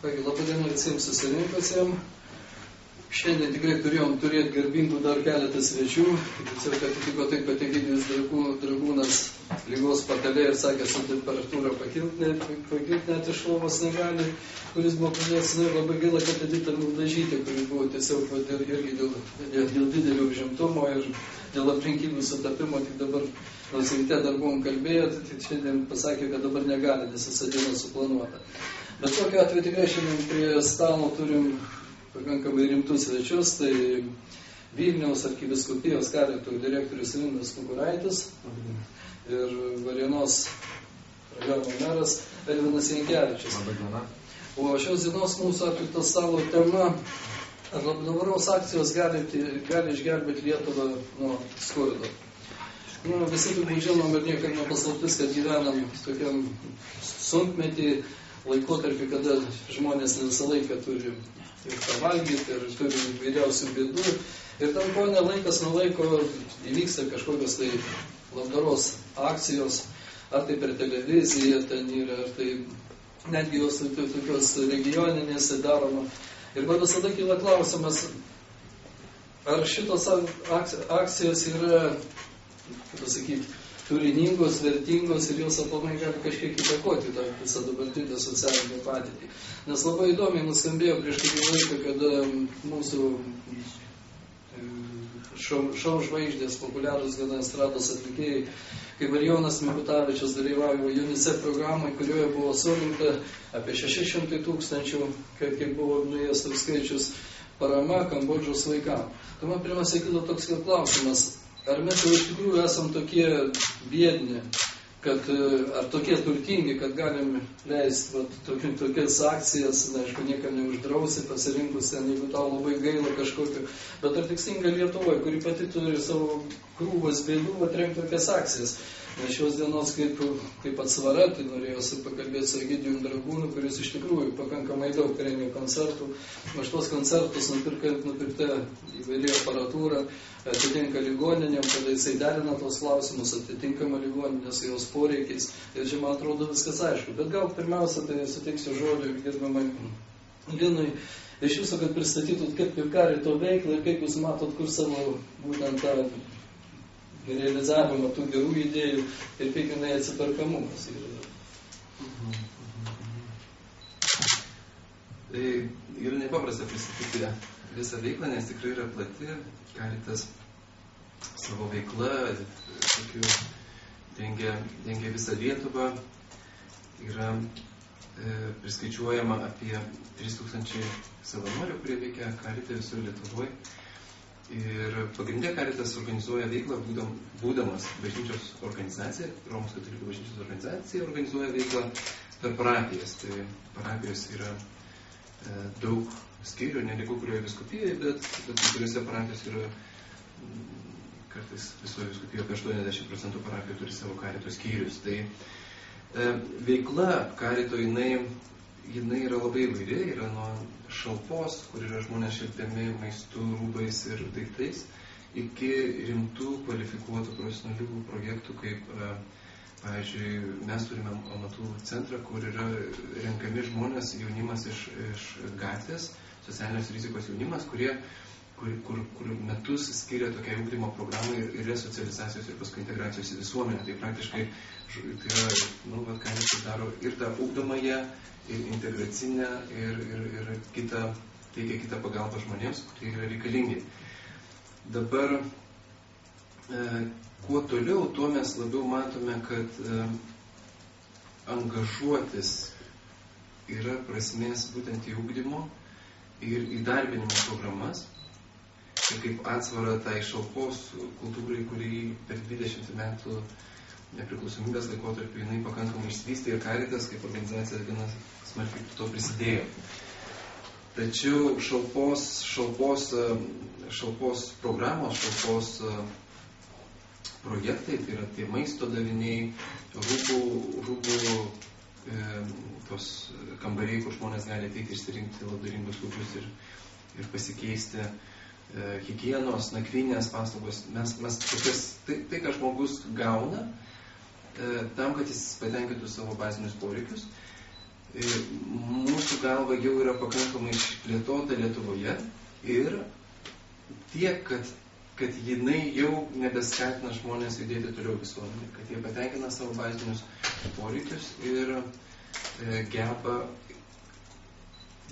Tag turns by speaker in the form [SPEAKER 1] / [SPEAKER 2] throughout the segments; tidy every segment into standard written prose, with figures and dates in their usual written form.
[SPEAKER 1] Labai diena visiems susirinkusiems. Šiandien tikrai turėjom turėti garbingų dar keletą svečių. Tiesiog atitiko taip, kad Egidijus Dragūnas lygos patalė ir sakė, su temperatūra pakilti net iš lovos negali, kuris buvo pradėjęs. Labai gaila, kad Edita Mildažytė, kuris buvo tiesiog irgi dėl didelio užimtumo ir dėl aplinkybių sutapimo, tik dabar nors ryte dar buvom kalbėję, tai šiandien pasakė, kad dabar negali, nes visą dieną suplanuota. Bet tokiu atveju tikrai šiandien prie stalo turim pakankamai rimtus svečius, tai Vilniaus arkivyskupijos karito direktorius Linas Kukuraitis ir Varėnos rajono meras Elvinas Jankevičius. O šios dienos mūsų atlikto stalo tema: ar labdaros akcijos gali išgelbėti Lietuvą nuo skurdo? Visi turbūt žinom ir niekam nepaslaptis, kad gyvenam tokiam sunkmetį, laikotarpį, kada žmonės ne visą laiką turi ir ką valgyti, ir turi vyriausių bėdų. Ir tam ponė laikas nuo laiko įvyksta kažkokios tai labdaros akcijos, ar tai per televiziją ten yra, ar tai netgi jos tokios regioninėse daroma. Ir man visada kyla klausimas, ar šitos akcijos yra, kaip pasakyti, turiningos, vertingos ir jos aplamai gali kažkiek įtakoti tą visą dabartinę socialinę patirtį. Nes labai įdomiai nuskambėjo prieš kurį laiką, kada mūsų šou žvaigždės, populiarūs gana estrados atlikėjai, kaip Marijonas Mikutavičius dalyvavo UNICEF programai, kurioje buvo surinkta apie 600 000, kaip buvo nuėjęs toks skaičius, parama Kambodžos vaikams. Tai man pirmiausia kilo toks klausimas, ar mes jau iš tikrųjų esam tokie biedni, ar tokie turtingi, kad galim leisti tokias akcijas, aišku, niekam neuždrausi, pasirinkus ten, jeigu tau labai gaila kažkokio, bet ar tikslinga Lietuvoje, kuri pati turi savo krūvas bėdų, atremti tokias akcijas. Nes šios dienos kaip atsvara, tai norėjausi pakalbėti su Egidijum Dragūnu, kuris iš tikrųjų pakankamai daug rengė koncertų. Už tos koncertus nupirkta įvairi aparatūra, atitinka ligoninėm, kada jisai derina tos klausimus, atitinkama ligoninė su jos poreikiais. Ir čia, man atrodo, viskas aišku. Bet gal pirmiausia, tai suteiksiu žodį gerbiamai Linui iš jūsų, kad pristatytut kaip karito veiklą ir kaip jūs matot, kur savo būtent tą realizavimą tų gerų idėjų ir kaip jinai atsiperkamumas yra.
[SPEAKER 2] Tai yra nepaprasta pristatyti visą veiklą, nes tikrai yra plati. Karitas savo veiklą dengia visą Lietuvą. Yra priskaičiuojama apie 3000 savanorių, kurie veikia Karite visur Lietuvoje. Ir pagrindė Karitas organizuoja veiklą, būdamas bažnyčios organizacija, Romos katalikų bažnyčios organizacija, organizuoja veiklą per parapijas. Tai parapijos yra daug skyrių, ne lygu kurioje viskupijoje, bet kuriuose parapijos yra, kartais visoje viskupijoje apie 80% parapijų turi savo Karito skyrius. Tai veikla Karito jinai yra labai įvairi, yra nuo šalpos, kur yra žmonės šelpiami maistu, rūbais ir daiktais, iki rimtų kvalifikuotų profesionalių projektų, kaip, pavyzdžiui, mes turime amatų centrą, kur yra renkami žmonės, jaunimas iš gatvės, socialinės rizikos jaunimas, kur metus skiria tokiai ugdymo programai ir resocializacijos ir paskui integracijos į visuomenę. Tai praktiškai tai yra, Karitas daro ir tą ugdomąją, ir integracinę, ir teikia kitą pagalbą žmonėms, kurie yra reikalingi. Dabar, kuo toliau, tuo mes labiau matome, kad angažuotis yra prasmės būtent į ugdymo ir įdarbinimo programas. Ir kaip atsvara tai šalpos kultūrai, kuri per 20 metų nepriklausomybės laikotarpį jinai pakankamai išsivystė ir Karitas kaip organizacija gana smarkiai to prisidėjo. Tačiau šalpos programos, šalpos projektai, tai yra tie maisto daviniai, rūbų tos kambariai, kur žmonės gali ateiti išsirinkti labdaringus rūbus ir pasikeisti, higienos, nakvynės paslaugos. Mes tai, ką žmogus gauna, tam, kad jis patenkintų savo bazinius poreikius, mūsų galva jau yra pakankamai išplėtota Lietuvoje ir tiek, kad jinai jau nebeskatina žmonės judėti toliau visuomenį, kad jie patenkina savo bazinius poreikius ir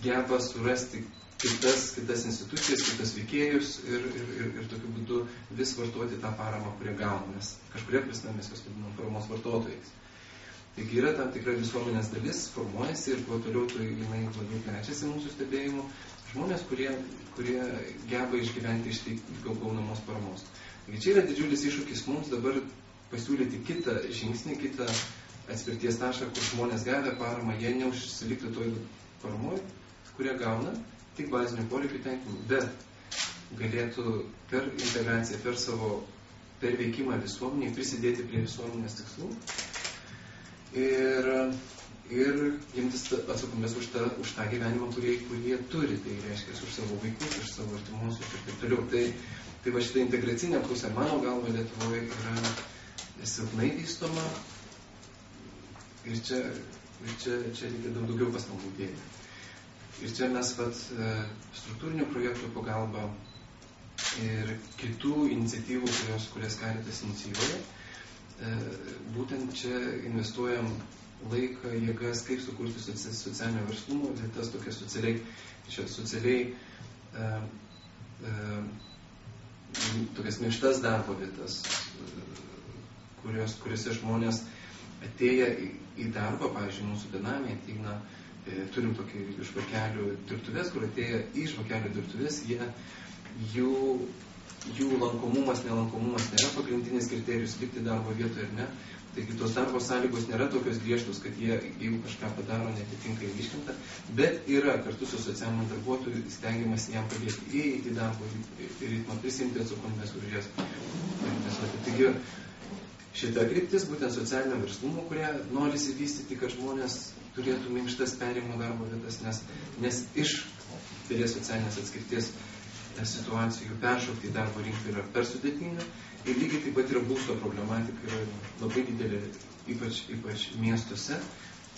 [SPEAKER 2] geba surasti kitas institucijas, kitas veikėjus ir tokiu būdu vis vartoti tą paramą, kurią gauname, nes kažkuria prasme mes juos vadinam paramos vartotojais. Taigi yra tam tikra visuomenės dalis, formuojasi ir kuo toliau jinai labiau plečiasi mūsų stebėjimu, žmonės, kurie geba išgyventi iš gaunamos paramos. Taigi čia yra didžiulis iššūkis mums dabar pasiūlyti kitą žingsnį, kitą atspirties tašką, kur žmonės gavę paramą, jie neužsiliktų toj paramoj, kurią gauna, tik bazinių poreikių tenkinimų, bet galėtų per integraciją, per veikimą visuomeniai prisidėti prie visuomenės tikslų ir imtis atsakomybės už tą gyvenimą, kurį jie turi, tai reiškia už savo vaikus, už savo artimuosius ir taip toliau. Tai va šitą integracinę pusę, mano galva, Lietuvoje yra silpnai vystoma ir čia reikia daugiau pastangų dėti. Ir čia mes struktūrinių projektų pagalba ir kitų iniciatyvų, kurias Caritas inicijuoja, būtent čia investuojam laiką, jėgas, kaip sukurti socialinio verslumo vietas, tokias socialiai tokias minkštas darbo vietas, kuriuose žmonės atėję į darbą, pavyzdžiui, mūsų benamiai ateina, turim tokį žvakelių dirbtuvės, kur atėję į žvakelių dirbtuvės, jų lankomumas, nelankomumas nėra pagrindinis kriterijus likti darbo vietoje ir ne. Taigi tos darbo sąlygos nėra tokios griežtos, kad jie, jeigu kažką padaro, netitinka įryškinta, bet yra kartu su socialiniu darbuotoju stengiamas jam padėti įeiti į darbo ritmą, prisimti atsakomybės už jas. Taigi šita kryptis, būtent socialinio verslumo, kurią norisi vystyti, kad žmonės turėtų minkštas perėjimo darbo vietas, nes iš dalies socialinės atskirties situacijų peršokti į darbo rinką yra per sudėtinga ir lygiai taip pat yra būsto problematika yra labai didelė, ypač miestuose,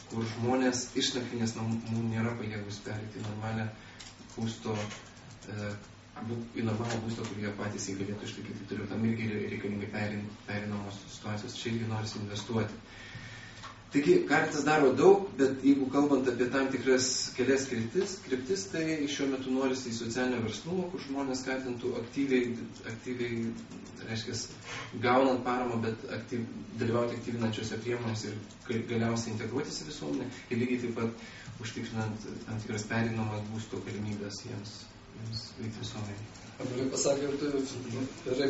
[SPEAKER 2] kur žmonės iš nakvynės namų nėra pajėgus perėti į normalų būsto, kur jie patys jį galėtų išlaikyti toliau. Tam irgi reikalingai perinamos situacijos, čia irgi norisi investuoti. Taigi, Caritas daro daug, bet jeigu kalbant apie tam tikras kelias kryptis, tai šiuo metu norisi į socialinio verslumo, kur žmonės skatintų aktyviai, reiškia, gaunant paramą, bet dalyvauti aktyvinančiose priemonėse ir galiausiai integruotis į visuomenę ir lygiai taip pat užtikrinant tam tikras perinamas būsto galimybės jiems veikti visuomenėje.
[SPEAKER 1] Gerai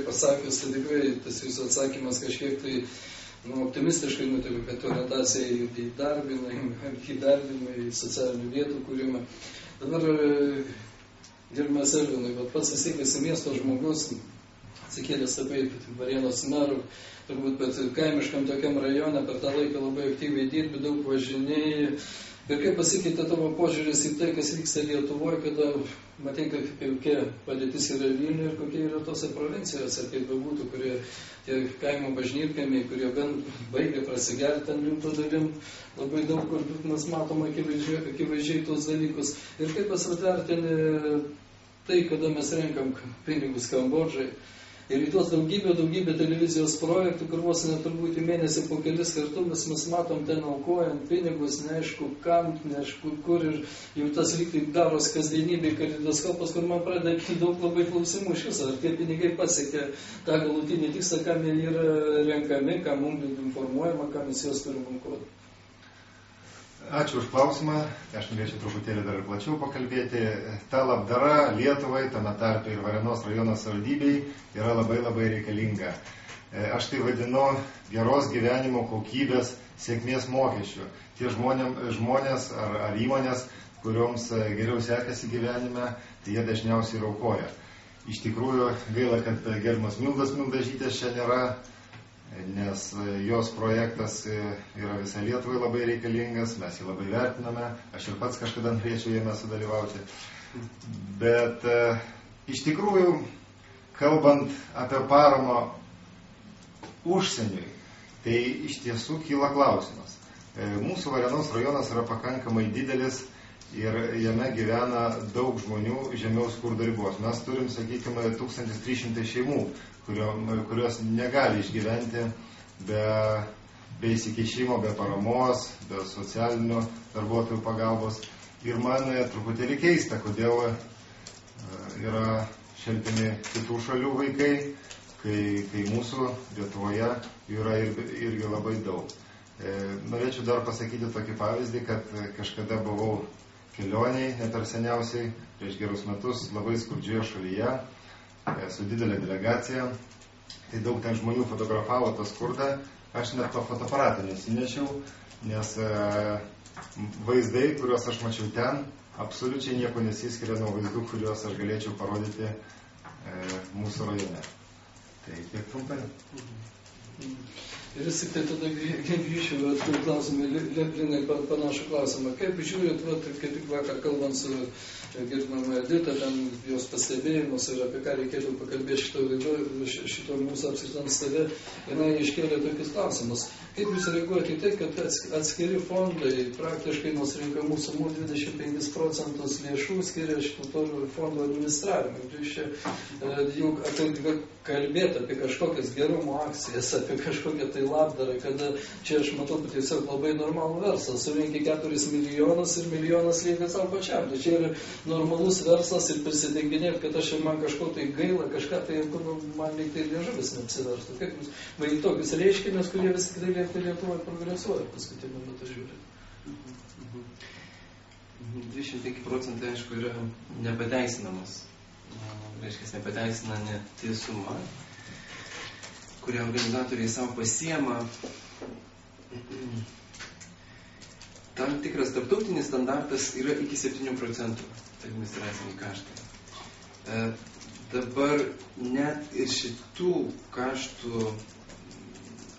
[SPEAKER 1] pasakius, tai tikrai tas jūsų atsakymas kažkiek tai optimistiškai nutiko, kad orientacija į įdarbinimą, į socialinių vietų kūrimą. Dabar, gerbiamas Elvinai, pats įsteigėsi miesto žmogus, atsikėlęs taip Varėnos meru, turbūt, bet kaimiškam tokiam rajone per tą laiką labai aktyviai dirbi, daug važinėjai. Ir kaip pasikeitė tavo požiūris į tai, kas vyksta Lietuvoje, kada matai, kokia padėtis yra Vilniuje ir kokie yra tose provincijose, kaip bebūtų, kurie tie kaimo bažnytkaimiai, kurie gan baigia prasigerti ten rimto dalim, labai daug kur mes matom akivaizdžiai tos dalykus. Ir kaip pasvertini tai, kada mes renkam pinigus Kambodžai. Ir į tos daugybę televizijos projektų, kur vos neturbūt į mėnesį po kelis kartus mes matom ten aukojant pinigus, neaišku kam, neaišku kur, ir jau tas lygtai daros kasdienybėj kaleidoskopas, kur man pradeda kilti daug labai klausimų iš viso, ar tie pinigai pasiekia tą galutinį tikslą, kam jie yra renkami, kam mums informuojama, kam mes juos turim aukoti.
[SPEAKER 3] Ačiū už klausimą. Aš norėčiau truputėlį dar plačiau pakalbėti. Ta labdara Lietuvai, tame tarpe ir Varėnos rajono savivaldybei, yra labai reikalinga. Aš tai vadinu geros gyvenimo kokybės sėkmės mokesčių. Tie žmonės ar įmonės, kurioms geriau sekasi gyvenime, tai jie dažniausiai ir aukoja. Iš tikrųjų, gaila, kad gerbiamas Mildas Mildažytės čia nėra, nes jos projektas yra visai Lietuvai labai reikalingas, mes jį labai vertiname, aš ir pats kažkada norėčiau jame sudalyvauti. Bet iš tikrųjų, kalbant apie paramą užsieniui, tai iš tiesų kyla klausimas. Mūsų Varėnos rajonas yra pakankamai didelis ir jame gyvena daug žmonių žemiau skurdo ribos. Mes turim, sakykime, 1300 šeimų, kurios negali išgyventi be įsikeišimo, be paramos, be socialinių darbuotojų pagalbos. Ir man truputėlį keista, kodėl yra šelpiami kitų šalių vaikai, kai mūsų Lietuvoje yra irgi labai daug. Norėčiau dar pasakyti tokį pavyzdį, kad kažkada buvau kelioniai, ne per seniausiai, prieš gerus metus, labai skurdžioje šalyje, su didelė delegacija. Tai daug ten žmonių fotografavo tą skurdą, aš net to fotoaparato nesinešiau, nes vaizdai, kuriuos aš mačiau ten, absoliučiai nieko nesiskiria nuo vaizdų, kuriuos aš galėčiau parodyti mūsų rajone. Tai tiek trumpai.
[SPEAKER 1] Ir vis tik tai tada grįšiu, klausimai, Linai, panašų klausimą. Kaip žiūrėt, kaip tik vakar kalbant su gerbiamą Editą, ten jos pastebėjimus ir apie ką reikėtų pakalbėti šito mūsų apskritam stave, jinai iškėlė tokius klausimus. Kaip jūs reaguojate į tai, kad atskiri fondai praktiškai nuo surinkamų sumų 25% lėšų skiria šitų fondų administravimui? Jūs čia jau kalbėti apie kažkokias gerumo akcijas, apie kažkokią tai labdarą, kada čia aš matau tiesiog labai normalų verslą. Surinki 4 milijonus ir milijonas lieka savo pačiam. Tai čia yra normalus verslas ir prisidenginėt, kad aš man kažko tai gaila, kažką tai, man lyg tai liežuvis neapsiverstų. Kaip jūs, vai tokius reiškinius, kurie vis tik tai Lietuvoje progresuoja paskutiniu metu žiūrėt?
[SPEAKER 2] 25%, aišku, yra nepateisinamas. Reiškia, nepateisina net tie suma, kurią organizatoriai savo pasiema. Tam tikras tarptautinis standartas yra iki 7% administraciniai kaštai. Dabar net ir šitų kaštų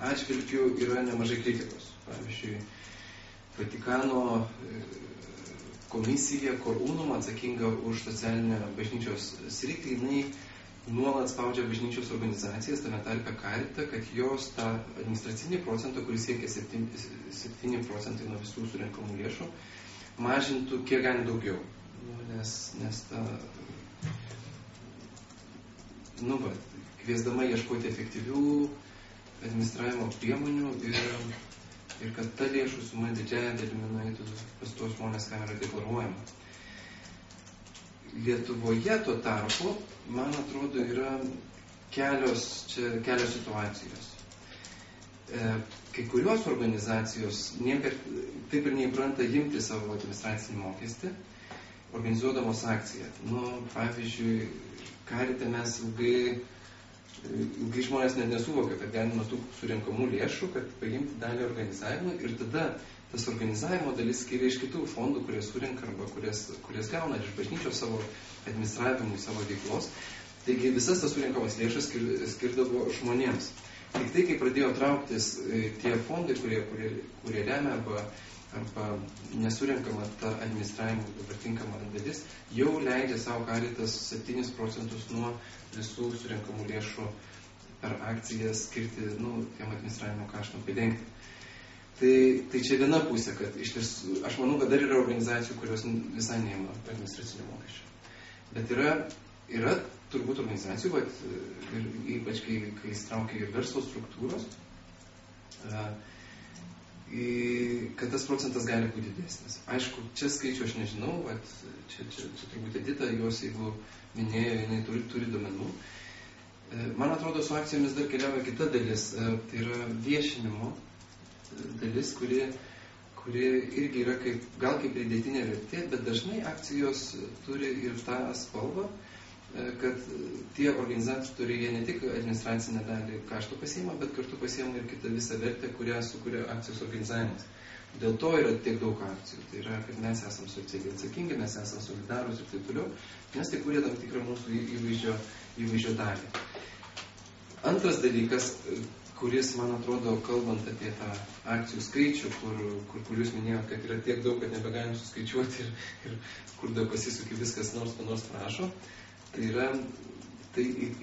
[SPEAKER 2] atžvilgių yra nemažai kritikos. Pavyzdžiui, Vatikano komisija Korunum atsakinga už socialinę bažnyčios sritį, jinai nuolat spaudžia bažnyčios organizacijas, tame tarpe Caritą, kad jos tą administracinį procentą, kuris siekia 7% nuo visų surinkamų lėšų, mažintų kiek gali daugiau. Nes ta, kviesdama ieškoti efektyvių administravimo priemonių ir kad ta lėšų suma didžiąją dalimi nueitų pas tuos žmonės, kam yra deklaruojama. Lietuvoje tuo tarpu, man atrodo, yra kelios situacijos. Kai kurios organizacijos taip ir neįpranta imti savo administracinį mokestį, organizuodamos akciją. Pavyzdžiui, Carite mes ilgai žmonės net nesuvokia, kad galima tų surinkamų lėšų, kad paimti dalį organizavimą ir tada tas organizavimo dalis skiria iš kitų fondų, kurie surinka arba kurias gauna iš bažnyčios savo administravimui, savo veiklos. Taigi visas tas surinkamas lėšas skirdavo žmonėms. Tik tai, kai pradėjo trauktis tie fondai, kurie remia arba nesurinkama ta administravimo dabar tinkama dalis, jau leidžia savo Caritas 7% nuo visų surinkamų lėšų per akcijas skirti tiem administravimo kaštam padengti. Tai čia viena pusė, kad iš tiesų, aš manau, kad dar yra organizacijų, kurios visai neima administracinio mokesčio. Bet yra turbūt organizacijų, ir ypač kai įsitraukia ir verslo struktūros, kad tas procentas gali būti didesnis. Aišku, čia skaičių aš nežinau, čia turbūt Edita, jos jeigu minėjo, jinai turi duomenų. Man atrodo, su akcijomis dar keliauja kita dalis, tai yra viešinimo dalis, kuri irgi yra gal kaip pridėtinė vertė, bet dažnai akcijos turi ir tą spalvą, kad tie organizatoriai jie ne tik administracinę dalį kaštų pasiima, bet kartu pasiima ir kitą visą vertę, kurią sukuria akcijos organizavimas. Dėl to yra tiek daug akcijų. Tai yra, kad mes esam socialiai atsakingi, mes esam solidarūs ir taip toliau, nes tai kuria tam tikrą mūsų įvaizdžio dalį. Antras dalykas, kuris, man atrodo, kalbant apie tą akcijų skaičių, kur jūs minėjote, kad yra tiek daug, kad nebegalim suskaičiuoti ir kur dar pasisuki viskas nors prašo, tai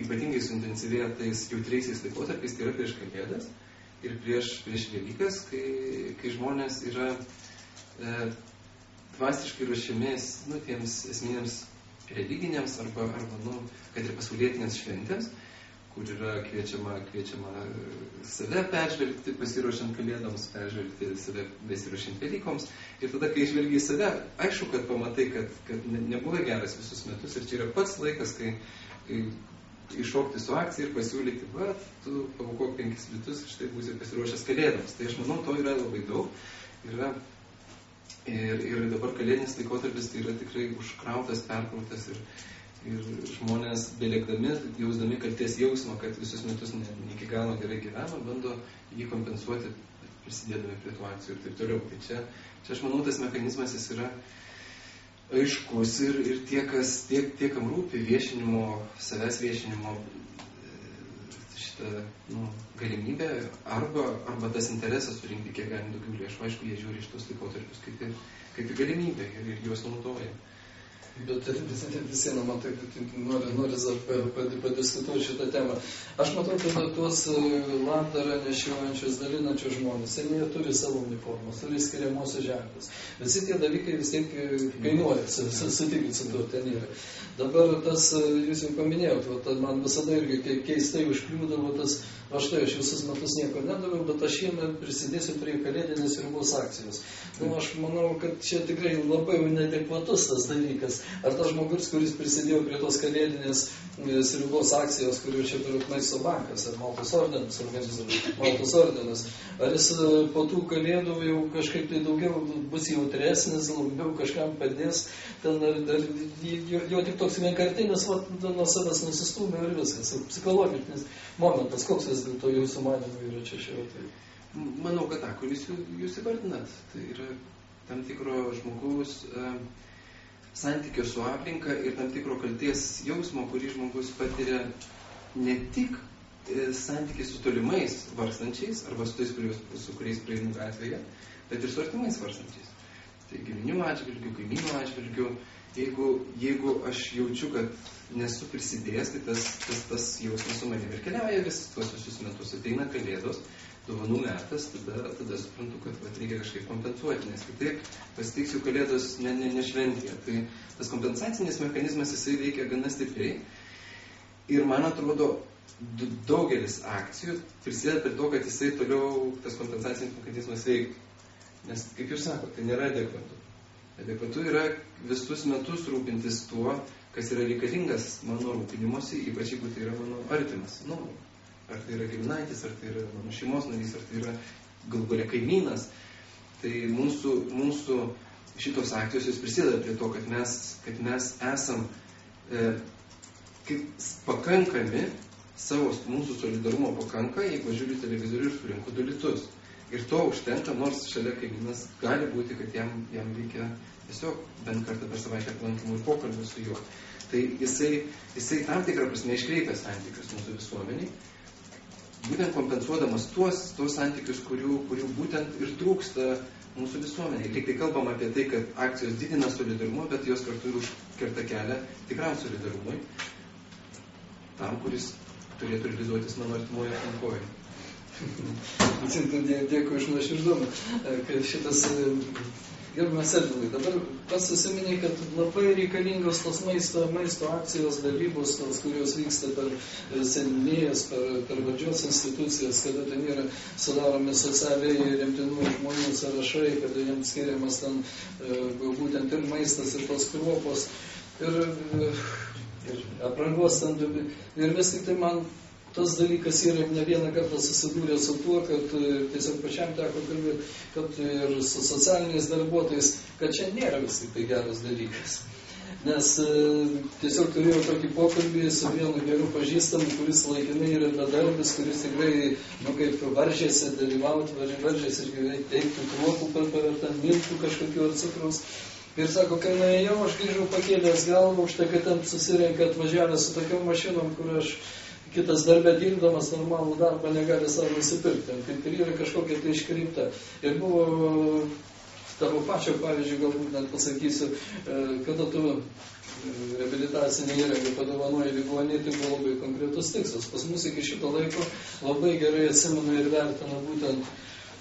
[SPEAKER 2] ypatingai suintensyvėja tais jautriaisiais laikotarpiais, tai yra prieš Kalėdas ir prieš Velykas, kai žmonės yra dvasiškai ruošiami tiems esminiams religiniams arba kad ir pasaulietinėms šventėms, kur yra kviečiama save peržvelgti, pasiruošiant kalėdoms, peržvelgti save besiruošiant Velykoms. Ir tada, kai žvelgi į save, aišku, kad pamatai, kad nebuvai geras visus metus ir čia yra pats laikas, kai iššokti su akcija ir pasiūlyti, tu paaukok 5 litus ir štai būsi pasiruošęs kalėdoms. Tai aš manau, to yra labai daug. Ir dabar kalėdinis laikotarpis tai yra tikrai užkrautas, perkrautas ir žmonės bėlėkdami, jausdami kaltės jausmą, kad visus metus ne iki galo gerai gyveno, bando jį kompensuoti, prisidėdami prie tų akcijų ir taip toliau. Tai čia aš manau, tas mechanizmas jis yra aiškus ir tie, kam rūpi viešinimo, savęs viešinimo šitą galimybę arba tas interesas surinkti kiek galim daugiau lėšų. Aišku, jie žiūri iš tos laikotarpius kaip į galimybę ir juos naudoja.
[SPEAKER 1] Bet visiems man taip nori padiskutuoti šitą temą. Aš matau, kad tuos labdarą nešiojančius, dalinančius žmonės, jie turi savo uniformas, turi skiriamosios ženklus. Visi tie dalykai vis tiek kainuoja, sutikit su to, ten yra. Dabar tas, jūs jau paminėjot, man visada irgi keistai užkliūdavo tas, štai aš visus metus nieko nedaviau, bet aš šiemet prisidėsiu prie kalėdinės sriubos akcijos. Aš manau, kad čia tikrai labai neadekvatus tas dalykas. Ar tas žmogus, kuris prisidėjo prie tos kalėdinės sriubos akcijos, kuriuo čia turi Maisto bankas, ar Maltos ordinas, ar jis po tų kalėdų jau kažkaip tai daugiau bus jautresnis, labiau kažkam padės, ten jo tik toks vienkartinis, nuo savęs nusistūmė ir viskas, psichologinis momentas, koks vis dėlto jūsų manymų yra čia šiuo atveju?
[SPEAKER 2] Manau, kad tą, kuris jūs įvardinat, tai yra tam tikro žmogaus santykio su aplinka ir tam tikro kalties jausmo, kurį žmogus patiria ne tik santykiai su tolimais vargstančiais arba su tais, su kuriais praeinu gatvėje, bet ir su artimais vargstančiais. Tai giminių atžvilgių, kaimynų atžvilgių. Jeigu aš jaučiu, kad nesu prisidėjęs, tai tas jausmas su manimi ir keliauja tuos visus metus. Ateina kalėdos, dovanų metas, tada suprantu, kad reikia kažkaip kompensuoti, nes kitaip pasitiksiu kalėdos nešventėje. Tai tas kompensacinis mechanizmas jisai veikia gana stipriai ir man atrodo daugelis akcijų prisideda prie to, kad jisai toliau tas kompensacinis mechanizmas veiktų. Nes, kaip jūs sakote, tai nėra adekvatu. Adekvatu yra visus metus rūpintis tuo, kas yra reikalingas mano rūpinimosi, ypač jeigu tai yra mano artimas. Ar tai yra giminaitis, ar tai yra mano šeimos narys, ar tai yra galų gale kaimynas. Tai mūsų šitos akcijos prisideda prie to, kad mes esam pakankami, mūsų solidarumo pakanka, jeigu žiūriu televizorių ir surinku 2 litus. Ir to užtenka, nors šalia kaimynas gali būti, kad jam reikia tiesiog bent kartą per savaitę aplankymų ir pokalbių su juo. Tai jisai tam tikrą prasme iškreipia santykius mūsų visuomeniai, būtent kompensuodamas tuos santykius, kurių būtent ir trūksta mūsų visuomeniai. Lyg tai kalbam apie tai, kad akcijos didina solidarumą, bet jos kartu ir užkerta kelią tikram solidarumui, tam, kuris turėtų realizuotis mano artimoje aplinkoje.
[SPEAKER 1] Dėkui iš nuoširdumą, kad šitas gerbiamas Edvilai. Dabar pats susiminė, kad labai reikalingos tos maisto akcijos dalybos, tos, kurios vyksta per seniūnijas, per valdžios institucijas, kada ten yra sudaromi socialiai remtinų žmonių sąrašai, kada jiems skiriamas ten būtent ir maistas, ir tos kruopos, ir aprangos ten. Ir vis tik tai man tas dalykas yra ne vieną kartą susidūrė su tuo, kad tiesiog pačiam teko kalbėti, kad ir su socialiniais darbuotojais, kad čia nėra vis tik tai geras dalykas. Nes tiesiog turėjau tokį pokalbį su vienu geru pažįstamu, kuris laikinai yra bedarbis, kuris tikrai, kaip varžėsi dalyvauti, varžėsi ir teikti kruopų per miltų kažkokiu ar cukraus. Ir sako, kai nuėjau, aš grįžau pakėlęs galvą, už tai, kad ten susirenka atvažiavęs su tokiom mašinom, kur aš kitas darbę dirbdamas normalų darbą negali savo nusipirkti. Kaip ir yra kažkokia tai iškreipta. Ir buvo tavo pačio, pavyzdžiui, galbūt net pasakysiu, kada tu reabilitacinį įrangą padovanoji ligoninei, tai buvo labai konkretus tikslas. Pas mus iki šito laiko labai gerai atsimenu ir vertinu būtent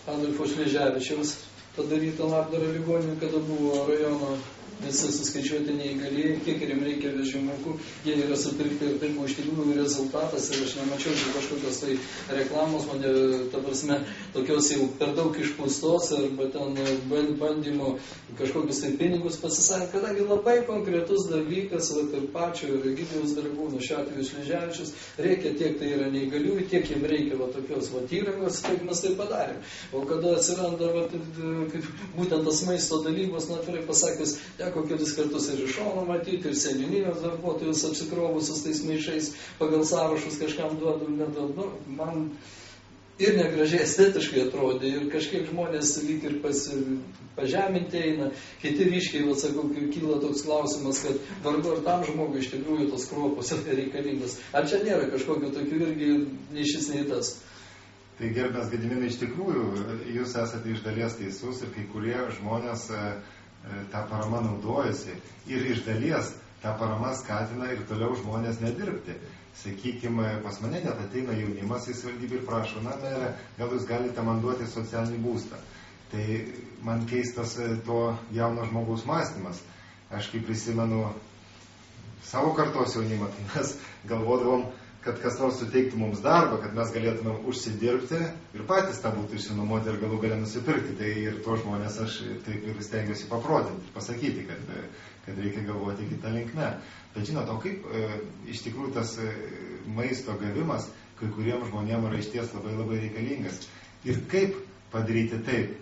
[SPEAKER 1] Adolfo Šleževičiaus padaryta labdara ligoninių, kada buvo rajono visi suskaičiuoti neįgalieji, kiek ir jiems reikia vežimukų, jie yra supirkti ir tai buvo iš tikrųjų rezultatas ir aš nemačiau kažkokios tai reklamos, mane, ta prasme, tokios jau per daug išpūstos arba ten bandymo kažkokius tai pinigus pasisavint, kadangi labai konkretus dalykas, vat, ir pačio ir Egidijaus Dragūno, šiuo atveju Šleževičius, reikia tiek tai yra neįgaliųjų, tiek jiems reikia va, tokios va, įrangos, kaip mes tai padarėm. O kada atsiranda va, būtent tas maisto dalybos, atvirai pasakęs, teko kelis kartus ir iš šono matyti, ir seniūnijos darbuotojus apsikrovusius tais maišais pagal sąrašus kažkam duodu, neduodu. Man ir negražiai estetiškai atrodė, ir kažkiek žmonės lyg ir pažeminti eina, kiti ryškiai, va, sakau, kyla toks klausimas, kad vargu ar tam žmogui iš tikrųjų tos kruopos yra reikalingas. Ar čia nėra kažkokio tokių irgi nei šis, nei tas?
[SPEAKER 3] Tai gerbės Gediminai, iš tikrųjų, jūs esate iš dalies teisus ir kai kurie žmonės tą paramą naudojasi ir iš dalies tą paramą skatina ir toliau žmonės nedirbti. Sakykime, pas mane net ateina jaunimas į savivaldybę ir prašo, na, mere, gal jūs galite man duoti socialinį būstą. Tai man keistas to jauno žmogaus mąstymas. Aš kaip prisimenu savo kartos jaunimą, tai mes galvodavom, kad kas nors suteiktų mums darbą, kad mes galėtumėm užsidirbti ir patys tą būtų išsinuomoti ir galų galę nusipirkti. Tai ir to žmonės aš taip ir stengiuosi paprotinti, pasakyti, kad reikia galvoti kitą linkmę. Bet žinot, o kaip iš tikrųjų tas maisto gavimas kai kuriems žmonėms yra išties labai labai reikalingas. Ir kaip padaryti taip,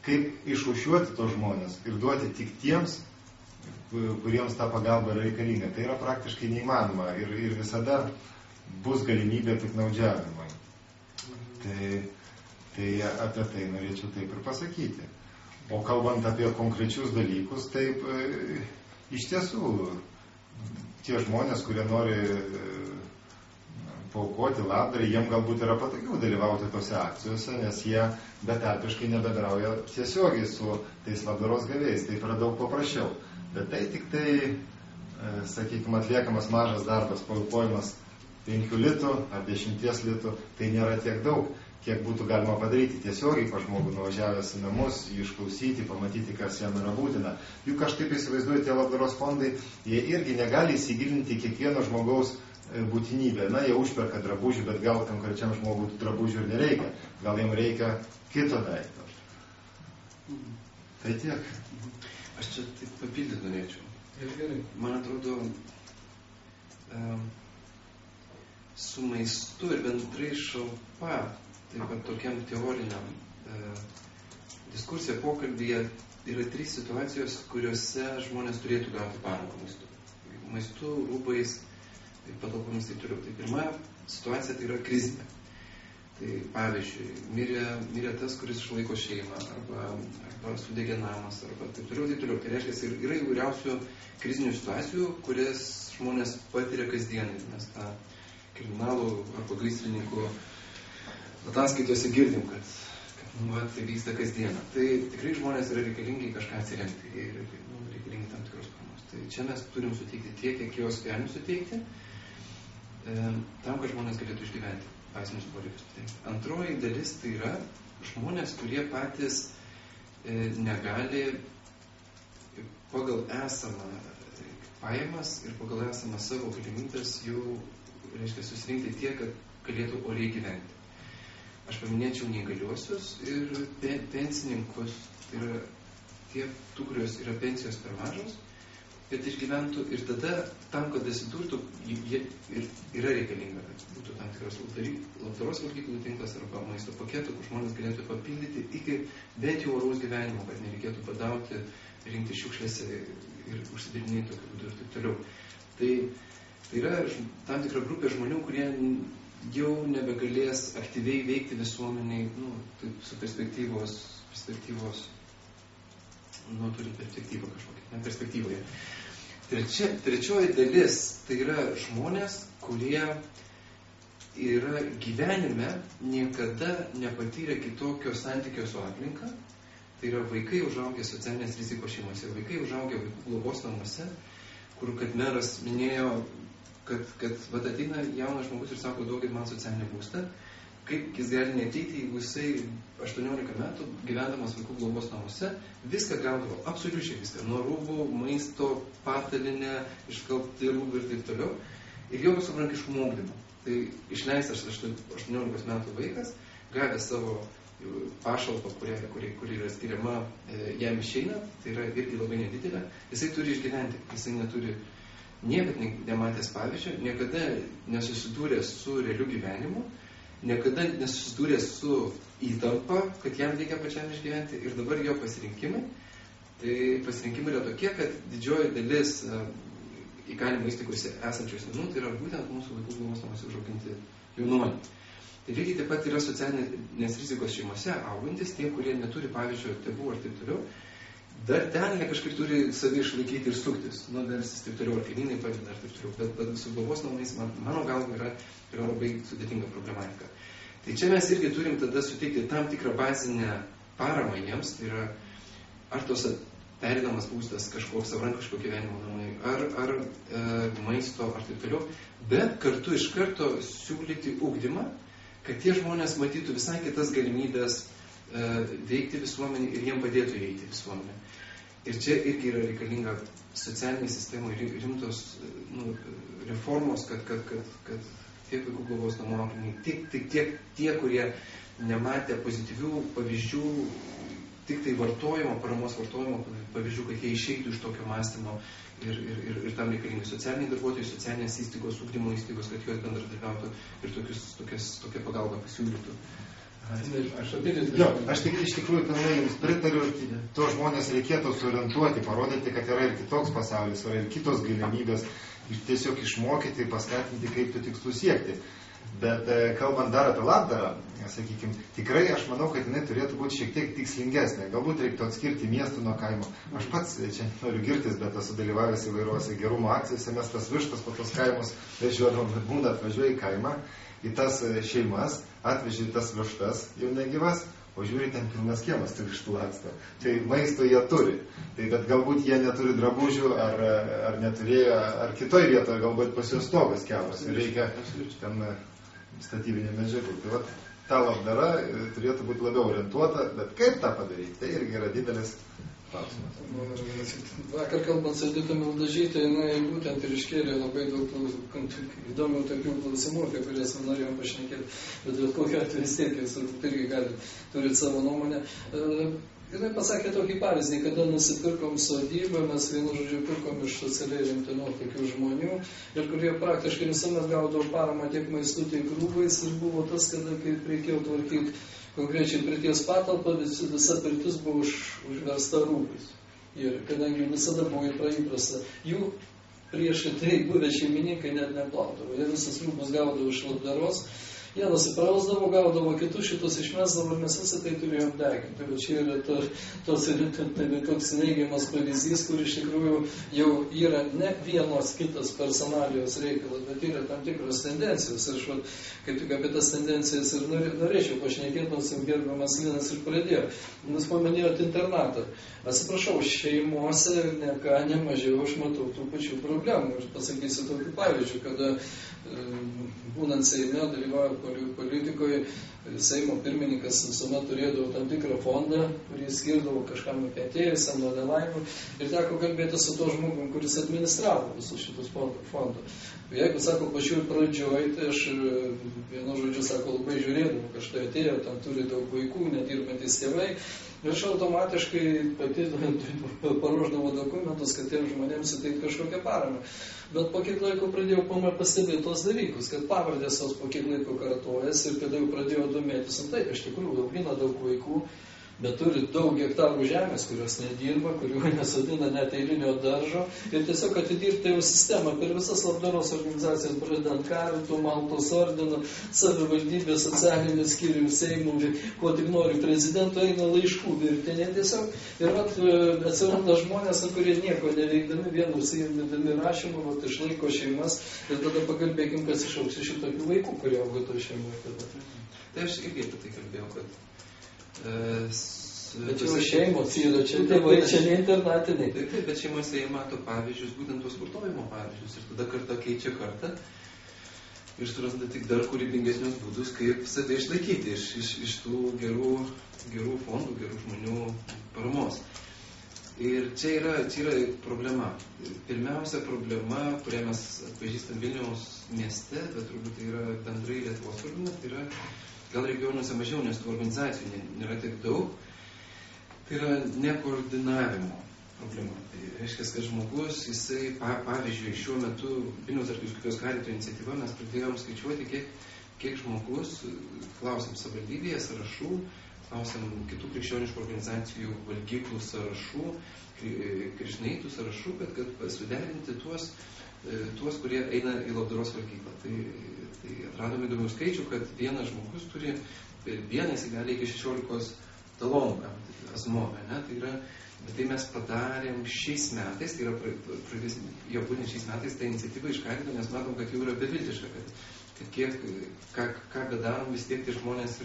[SPEAKER 3] kaip išrūšiuoti tos žmonės ir duoti tik tiems, kuriems ta pagalba yra reikalinga. Tai yra praktiškai neįmanoma ir visada bus galimybė piktnaudžiavimui. Tai apie tai norėčiau taip ir pasakyti. O kalbant apie konkrečius dalykus, taip iš tiesų tie žmonės, kurie nori paaukoti labdarai, jiem galbūt yra patogiau dalyvauti tose akcijose, nes jie betarpiškai nebedrauja tiesiogiai su tais labdaros gavėjais. Taip yra daug paprasčiau. Bet tai tik tai, sakykime, atliekamas mažas darbas, paaukojimas 5 litų ar 10 litų, tai nėra tiek daug, kiek būtų galima padaryti tiesiogiai pa žmogų nuvažiavęs į namus, jį išklausyti, pamatyti, kas jam yra būtina. Juk aš taip įsivaizduoju, tie labdaros fondai, jie irgi negali įsigilinti kiekvieno žmogaus būtinybę. Na, jie užperka drabužių, bet gal konkrečiam žmogui drabužių ir nereikia. Gal jam reikia kito daikto. Tai tiek.
[SPEAKER 2] Aš čia taip papildyti norėčiau.
[SPEAKER 1] Gerai.
[SPEAKER 2] Man atrodo, su maistu ir bendrai šalpa, taip pat tokiam teoriniam diskursija, pokalbyje yra 3 situacijos, kuriuose žmonės turėtų gauti paramą maistu. Maistu, rūbais, patalpomis, taip toliau. Tai pirma situacija tai yra krizinė. Tai pavyzdžiui, mirė tas, kuris išlaiko šeimą, arba sudegė namas, arba taip toliau, taip toliau. Tai reiškia, yra įvairiausių krizinių situacijų, kurias žmonės patiria kasdienai. Mes tą kriminalų arba gaisrininkų ataskaitose girdim, kad tai vyksta kasdieną. Tai tikrai žmonės yra reikalingi kažką atsiremti ir reikalingi tam tikros paramos. Tai čia mes turim suteikti tiek, kiek jos galim suteikti, tam, kad žmonės galėtų išgyventi bazinius poreikius. Tai antroji dalis tai yra žmonės, kurie patys negali pagal esamą pajamas ir pagal esamą savo galimybės jau, reiškia, susirinkti tiek, kad galėtų oriai gyventi. Aš paminėčiau neįgaliuosius ir pensininkus, tai yra tie, kurios yra pensijos per mažos, kad išgyventų ir tada tam, kad atsidurtų, jie ir yra reikalinga, kad būtų tam tikras labdaros mokyklų tinklas arba maisto paketų, kur žmonės galėtų papildyti iki bent jau oraus gyvenimo, kad nereikėtų badauti, rinkti šiukšlėse ir užsidirbinėti tokiu būdu ir taip toliau. Tai yra tam tikra grupė žmonių, kurie jau nebegalės aktyviai veikti visuomeniai, taip, su perspektyvos, turint perspektyvą kažkokią, perspektyvoje. Trečioji dalis, tai yra žmonės, kurie yra gyvenime niekada nepatyrę kitokio santykio su aplinka, tai yra vaikai užaugę socialinės rizikos šeimose, vaikai užaugę vaikų globos namuose, kur, kad meras minėjo, kad ateina jaunas žmogus ir sako, duokit man socialinį būstą, kaip jis gali neateiti, jeigu jisai 18 metų, gyvendamas vaikų globos namuose, viską gaudavo, absoliučiai viską, nuo rūbų, maisto, patalinę, iškalbti rūbų ir taip toliau, ir jokio savarankiškumo ugdymo. Tai išleistas 18 metų vaikas, gavęs savo pašalpą, kuri yra skiriama, jam išeina, tai yra irgi labai nedidelė, jisai turi išgyventi, jisai neturi niekad nematęs pavyzdžio, niekada nesusidūręs su realiu gyvenimu, niekada nesusidūręs su įtampa, kad jam reikia pačiam išgyventi, ir dabar jo pasirinkimai, tai pasirinkimai yra tokie, kad didžioji dalis įkalinimo įstaigose esančių asmenų, tai yra būtent mūsų vaikų globos namuose užauginti jaunuoliai. Tai lygiai taip pat yra socialinės rizikos šeimose augantis, tie, kurie neturi pavyzdžio tėvų ar taip toliau, dar ten jie kažkaip turi savį išlaikyti ir suktis, darsis taip toliau, ar kaimynai padeda ar taip toliau, bet su globos namais, mano galva, yra labai sudėtinga problematika. Tai čia mes irgi turim tada suteikti tam tikrą bazinę paramą jiems, tai yra ar tos perinamas būstas, kažkoks savarankiško gyvenimo namai, ar maisto, ar taip toliau, bet kartu iš karto siūlyti ugdymą, kad tie žmonės matytų visai kitas galimybės veikti visuomenį ir jiem padėtų įeiti visuomenę. Ir čia irgi yra reikalinga socialiniai sistemai rimtos reformos, kad tiek vaikų globos namų auklėtiniai, tiek tie, kurie nematė pozityvių pavyzdžių, tik tai vartojimo, paramos vartojimo pavyzdžių, kad jie išeitų iš tokio mąstymo ir tam reikalingi socialiniai darbuotojai, socialinės įstaigos, ugdymo įstaigos, kad jos bendradarbiautų ir tokią pagalbą pasiūlytų.
[SPEAKER 3] Aš tik iš tikrųjų pilnai jums pritariu, to žmonės reikėtų suorientuoti, parodyti, kad yra ir kitoks pasaulis, yra ir kitos galimybės, tiesiog išmokyti, paskatinti, kaip tų tikslų siekti. Bet kalbant dar apie labdarą, sakykime, tikrai aš manau, kad jinai turėtų būti šiek tiek tikslingesnė. Galbūt reiktų atskirti miestų nuo kaimo. Aš pats čia noriu girtis, bet esu dalyvavęs įvairiuose gerumo akcijose, mes tas vištas po tos kaimus vežiuodom, bet būna atvažiuoja į kaimą, į tas šeimas, atveži tas vištas jau negyvas, o žiūri, ten pilnas kiemas tų vištų laksto. Tai maisto jie turi. Tai bet galbūt jie neturi drabužių, ar neturėjo, ar kitoj vietoje, galbūt pas juos stogas kiemas. Ir reikia ten statybinė medžiagų. Tai vat, ta labdara turėtų būti labiau orientuota, bet kaip tą padaryti, tai irgi yra didelis klausimas.
[SPEAKER 1] Vakar kalbant su Edita Mildažytė, jinai būtent ir iškėlė labai daug įdomių tokių klausimų, apie kurias norėjom pašnekėti, bet kokiu atveju vis tiek jūs irgi turit savo nuomonę. Jinai pasakė tokį pavyzdį, kada nusipirkom sodybą, mes vienu žodžiu pirkom iš socialiai rimtinų tokių žmonių, ir kurie praktiškai visuomet gaudavo paramą tiek maistu, tiek rūbais, ir buvo tas, kada kaip reikėjo tvarkyti konkrečiai pirties patalpą, visa pirtis buvo užversta rūbais. Ir kadangi visada buvo įprasta, jų prieš tai buvę šeimininkai net neplaudavo, jie visas rūbus gaudavo iš labdaros. Jie nusiprausdavo, gaudavo kitus, šitus išmesdavo ir mes visą tai turėjom deginti. Bet čia yra toks neigiamas pavyzdys, kur iš tikrųjų jau yra ne vienos kitas personalijos reikalas, bet yra tam tikros tendencijos. Ir aš kaip tik apie tas tendencijas ir norėčiau pašnekėti, nors jau gerbiamas Linas ir pradėjo. Jūs paminėjot internatą. Atsiprašau, šeimose ne mažiau aš matau tų pačių problemų. Aš pasakysiu tokių pavyzdžių, kada būnant Seime, dalyvauja politikoje, Seimo pirmininkas visuomet turėdavo tam tikrą fondą, kurį skirdavo kažkam nukentėjusiam nuo nelaimių, ir teko kalbėti su to žmogum, kuris administravo visus šitus fondus. Jeigu, sako, pačioj pradžioj, tai aš vienu žodžiu, sako, labai žiūrėdavau, kad štai atėjo, ten turi daug vaikų, nedirbantis tėvai, ir aš automatiškai pati paruošdavau dokumentus, kad tiem žmonėms suteikti kažkokią paramą. Bet po kiek laiko pradėjau pastebėti tos dalykus, kad pavardės tos po kiek laiko kartojasi, ir kada jau pradėjau domėtis, taip, iš tikrųjų augina daug vaikų, bet turi daug hektarų žemės, kurios nedirba, kurių nesodina net eilinio daržo, ir tiesiog atidirbti jau sistemą per visas labdaros organizacijas, pradedant Karitų, Maltos ordino, savivaldybės, socialinių skyrių, Seimų, ko tik nori, prezidento eina laiškų virtinė tiesiog, ir atsiranda žmonės, kurie nieko neveikdami, vien užsiimdami rašymą, išlaiko šeimas, ir tada pakalbėkim, kas išaugs iš šitokių vaikų, kurie auga to šeimoje.
[SPEAKER 2] Tai aš irgi apie tai kalbėjau, kad
[SPEAKER 1] bet jau šeimos yra, čia tėvai, čia ne internatiniai.
[SPEAKER 2] Taip, bet šeimose jie mato pavyzdžius, būtent tos vartojimo pavyzdžius, ir tada karta keičia kartą. ir suranda tik dar kūrybingesnius būdus, kaip save išlaikyti iš tų gerų fondų, gerų žmonių paramos. Ir čia yra problema. Pirmiausia problema, kurią mes atpažįstam Vilniaus mieste, bet turbūt tai yra bendrai Lietuvos problema, tai yra gal regionuose mažiau, nes tų organizacijų nėra tiek daug, tai yra nekoordinavimo problema. Tai reiškia, kad žmogus, jisai, pavyzdžiui, šiuo metu Vilniaus arkivyskupijos karito iniciatyva mes pradėjom skaičiuoti, kiek žmogus, klausėm savivaldybėje sąrašų, klausėm kitų krikščioniškų organizacijų valgyklų sąrašų, krišnaitų sąrašų, bet kad suderinti tuos, kurie eina į labdaros valgyklą. Tai atradome įdomių skaičių, kad vienas žmogus turi, jis gali iki 16 talonų asmuo, ne? Tai mes padarėm šiais metais, tai yra jau būtent šiais metais ta iniciatyva iš karito, nes matom, kad jau yra beviltiška, kad ką bedarom, vis tiek tie žmonės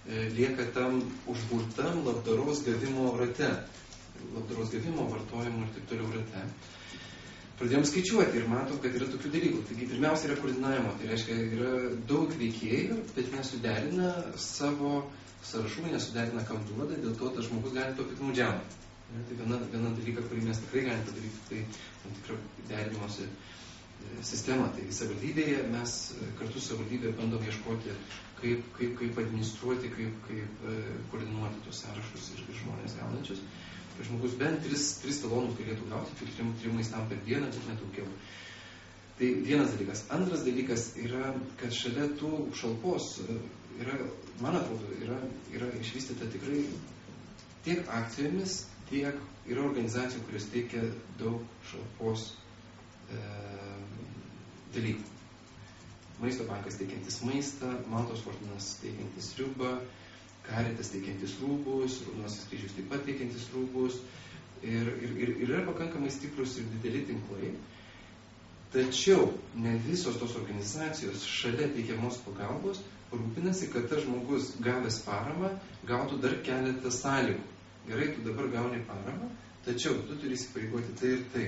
[SPEAKER 2] lieka tam užburtam labdaros gavimo rate, labdaros gavimo, vartojimo ir taip toliau rate. Pradėjom skaičiuoti ir matom, kad yra tokių dalykų. Taigi pirmiausia yra koordinavimo, tai reiškia, yra daug veikėjų, bet nesuderina savo sąrašų, nesuderina kam duoda, dėl to tas žmogus gali to piktnaudžiauti. Tai viena dalyka, kurį mes tikrai galime padaryti, tai tam tikra derinimosi sistema. Tai savivaldybėje mes kartu su savivaldybėje bandom ieškoti, kaip administruoti, kaip koordinuoti tos sąrašus ir žmonės gaunančius. Žmogus bent 3 talonus galėtų gauti, tik 3 maistam per dieną, bet netaukiau. Tai vienas dalykas. Antras dalykas yra, kad šalia tų šalpos yra, man atrodo, yra išvystyta tikrai tiek akcijomis, tiek yra organizacijų, kurios teikia daug šalpos dalykų. Maisto bankas teikiantis maistą, Maltos ordinas teikiantis sriubą, Karitas teikiantis rūbus, Raudonasis Kryžius taip pat teikiantis rūbus. Ir yra pakankamai stiprus ir dideli tinklai. Tačiau ne visos tos organizacijos šalia teikiamos pagalbos rūpinasi, kad tas žmogus gavęs paramą gautų dar keletą sąlygų. Gerai, tu dabar gauni paramą, tačiau tu turi įsipareigoti tai ir tai.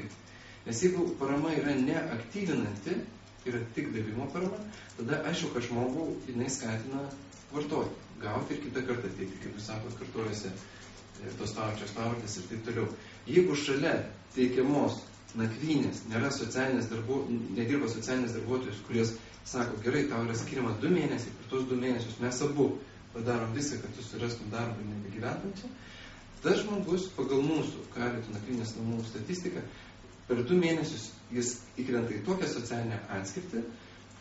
[SPEAKER 2] Nes jeigu parama yra neaktyvinanti, yra tik davimo parama, tada aišku, kad žmogų jinai skatina vartoti, gauti ir kitą kartą teikti, kaip jūs sakot, kartuojasi tos taučios pavardės ir taip toliau. Jeigu šalia teikiamos nakvynės nedirba socialinės darbuotojus, kuries sako, gerai, tau yra skiriama 2 mėnesiai, per tos 2 mėnesius mes abu padarom viską, kad tu surastum darbą ir nebegyventum čia, tas žmogus pagal mūsų karito nakvynės namų statistiką per 2 mėnesius jis įkrenta į tokią socialinę atskirtį,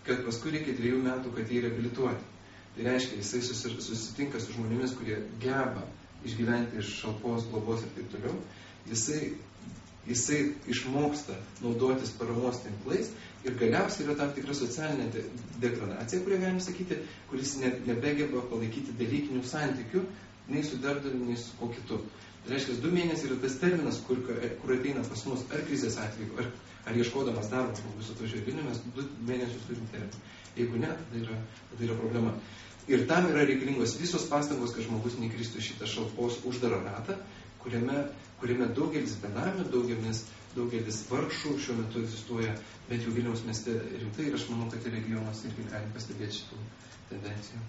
[SPEAKER 2] kad paskui reikia 2 metų, kad jį reabilituoti. Tai reiškia, jisai susitinka su žmonėmis, kurie geba išgyventi iš šalpos, globos ir taip toliau. Jisai išmoksta naudotis paramos tinklais ir galiausiai yra tam tikra socialinė degradacija, kurią galim sakyti, kuris nebegeba palaikyti dalykinių santykių nei su darbdaviu, nei su kuo kitu. Tai reiškia, 2 mėnesiai yra tas terminas, kur ateina pas mus ar krizės atveju, ar ieškodamas darbo žmogus atvažiuoja Vilnių, mes 2 mėnesius turim terminą. Jeigu ne, tada yra problema. Ir tam yra reikalingos visos pastangos, kad žmogus nekristų šitą šalpos uždarą ratą, kuriame daugelis benamių, daugelis vargšų šiuo metu egzistuoja, bet jau Vilniaus mieste rimtai, ir aš manau, kad ir regionas irgi gali pastebėti šitų tendencijų.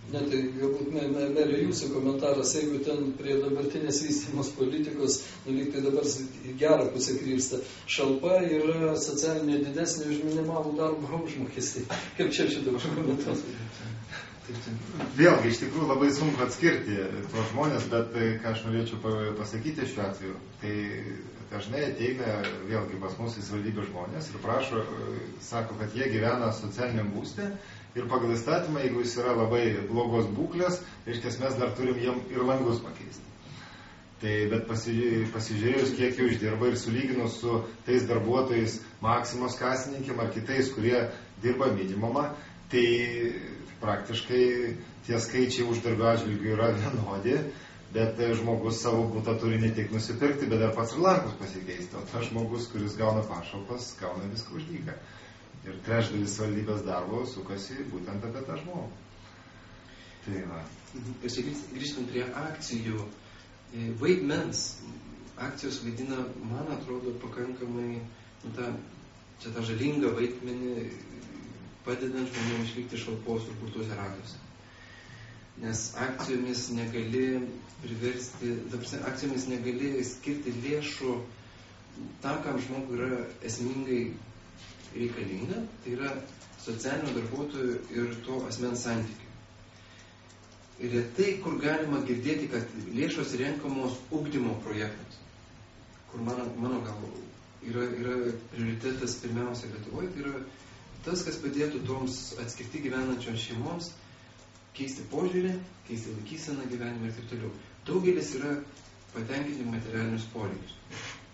[SPEAKER 1] Ne, tai galbūt merė jūsų komentaras, jeigu ten prie dabartinės vystymos politikos, lyg tai dabar į gerą pusę krypsta, šalpa yra socialinė didesnė už minimalų darbo užmokestį. Kaip čia dabar komentuoti?
[SPEAKER 3] Vėlgi, iš tikrųjų labai sunku atskirti tuos žmonės, bet ką aš norėčiau pasakyti šiuo atveju, tai dažnai ateina vėlgi pas mus į savivaldybę žmonės ir prašo, sako, kad jie gyvena socialiniam būste ir pagal įstatymą, jeigu jis yra labai blogos būklės, reiškia, mes dar turim jiem ir langus pakeisti. Tai, bet pasižiūrėjus, kiek jų uždirba ir sulyginus su tais darbuotojais Maksimos kasininkėm ar kitais, kurie dirba minimumą, tai praktiškai tie skaičiai uždarbio atžvilgių yra vienodi, bet žmogus savo butą turi ne tik nusipirkti, bet dar pats ir lankus pasikeisti. O tas žmogus, kuris gauna pašalpas, gauna viską už dyką. Ir trečdalis valdybės darbo sukasi būtent apie tą žmogų. Tai va.
[SPEAKER 2] Ir čia grįžtant prie akcijų vaidmens. Akcijos vaidina, man atrodo, pakankamai tą čia tą žalingą vaidmenį, padedant žmonėms išlikti šalpos ir burtuose ratuose. Nes akcijomis negali priversti, akcijomis negali skirti lėšų tam, kam žmogui yra esmingai reikalinga, tai yra socialinio darbuotojų ir to asmens santykių. Ir tai, kur galima girdėti, kad lėšos renkamos ugdymo projektams, kur mano gal yra prioritetas pirmiausia Lietuvoje, tai yra tas, kas padėtų toms atskirti gyvenančioms šeimoms keisti požiūrį, keisti laikyseną gyvenimą ir taip toliau. Daugelis yra patenkinti materialinius poreikius.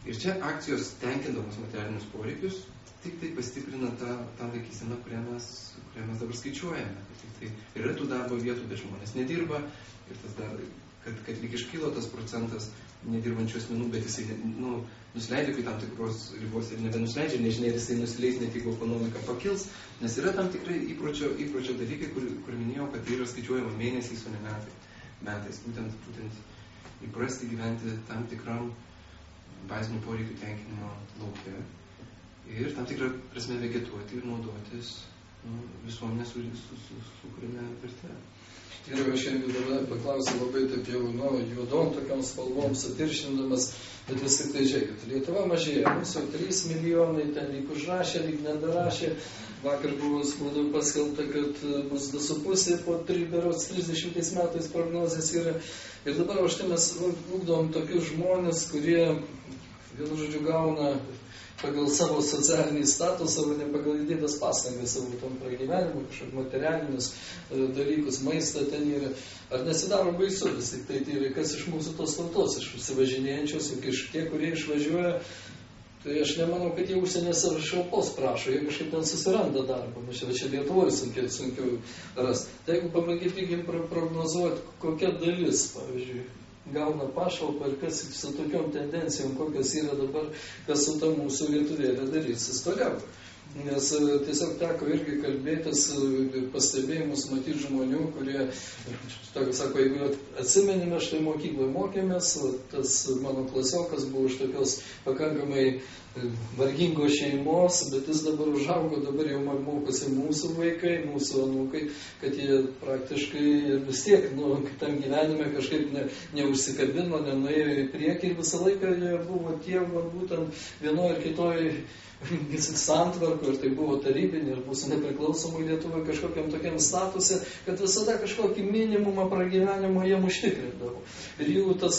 [SPEAKER 2] Ir čia akcijos tenkindamos materialinius poreikius tik tai pastiprina tą laikyseną, kurią mes dabar skaičiuojame. Tai yra tų darbo vietų, bet žmonės nedirba ir tas dar, kad lyg iškilo tas procentas nedirbančių asmenų, bet jisai nusileidžia kai tam tikros ribos ir nebenusileidžia, nežinia, ir jisai nusileis net jeigu ekonomika pakils, nes yra tam tikrai įpročio dalykai, kur minėjau, kad tai yra skaičiuojama mėnesiais, o ne metais. Būtent įprasti gyventi tam tikram bazinių poreikių tenkinimo lauke ir tam tikrą prasme vegetuoti ir naudotis visuomenės sukūrime verte.
[SPEAKER 1] Ir aš šiandien paklausiu labai taip jau juodom tokiam spalvom sutiršindamas, bet vis tik tai žiūrėkit, Lietuva mažėja, mūsų 3 milijonai, ten lyg užrašė, lyg nedarašė, vakar buvo spaudoj paskelbta, kad bus 2,5 po 30 metais prognozės yra. Ir dabar už tai mes ugdom tokius žmonės, kurie, vienu žodžiu, gauna pagal savo socialinį statusą, o ne pagal įdėtas pastangas savo tam pragyvenimui, kažkokius materialinius dalykus, maistą ten yra. Ar nesidaro baisu vis tik tai yra, kas iš mūsų tos tautos, iš įsivažinėjančios, juk iš tie, kurie išvažiuoja, tai aš nemanau, kad jie užsienėse šalpos prašo, jie kažkaip ten susiranda darbą, nes čia Lietuvoje sunkiau rasti. Tai jeigu pamėginkim prognozuoti, kokia dalis, pavyzdžiui, gauna pašalpą ir kas su tokiom tendencijom, kokios yra dabar, kas su ta mūsų lietuvėlė darysis toliau. Nes tiesiog teko irgi kalbėtis, pastebėjimus matyti žmonių, kurie, sako, jeigu atsimenime, štai mokykloje mokėmės, tas mano klasiokas buvo iš tokios pakankamai vargingos šeimos, bet jis dabar užaugo, dabar jau mokosi mūsų vaikai, mūsų anūkai, kad jie praktiškai vis tiek, kitam gyvenime kažkaip neužsikabino, nenuėjo į priekį ir visą laiką jie buvo tie, būtent vienoje ir kitoje santvarko, ir tai buvo tarybinė, ir mūsų nepriklausomai Lietuvai kažkokiam tokiam statuse, kad visada kažkokį minimumą pragyvenimo jiem užtikrindavo. Ir jų tas,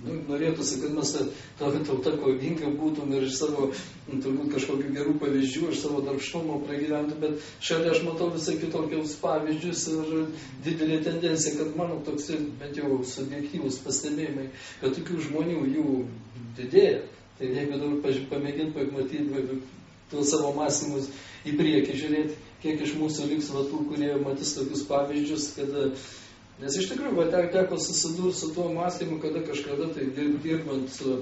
[SPEAKER 1] norėtųsi, kad mes tauta kovinga būtum ir iš savo, turbūt kažkokių gerų pavyzdžių, iš savo darbštumo pragyventų, bet šalia aš matau visai kitokius pavyzdžius ir didelė tendencija, kad mano toks, bent jau subjektyvus pastebėjimai, kad tokių žmonių jų didėja. Tai jeigu dabar pamėginti pamatyti tuos savo mąstymus į priekį, žiūrėti, kiek iš mūsų liks tų, kurie matys tokius pavyzdžius, nes iš tikrųjų teko susidurti su tuo mąstymu, kada kažkada tai dirbant su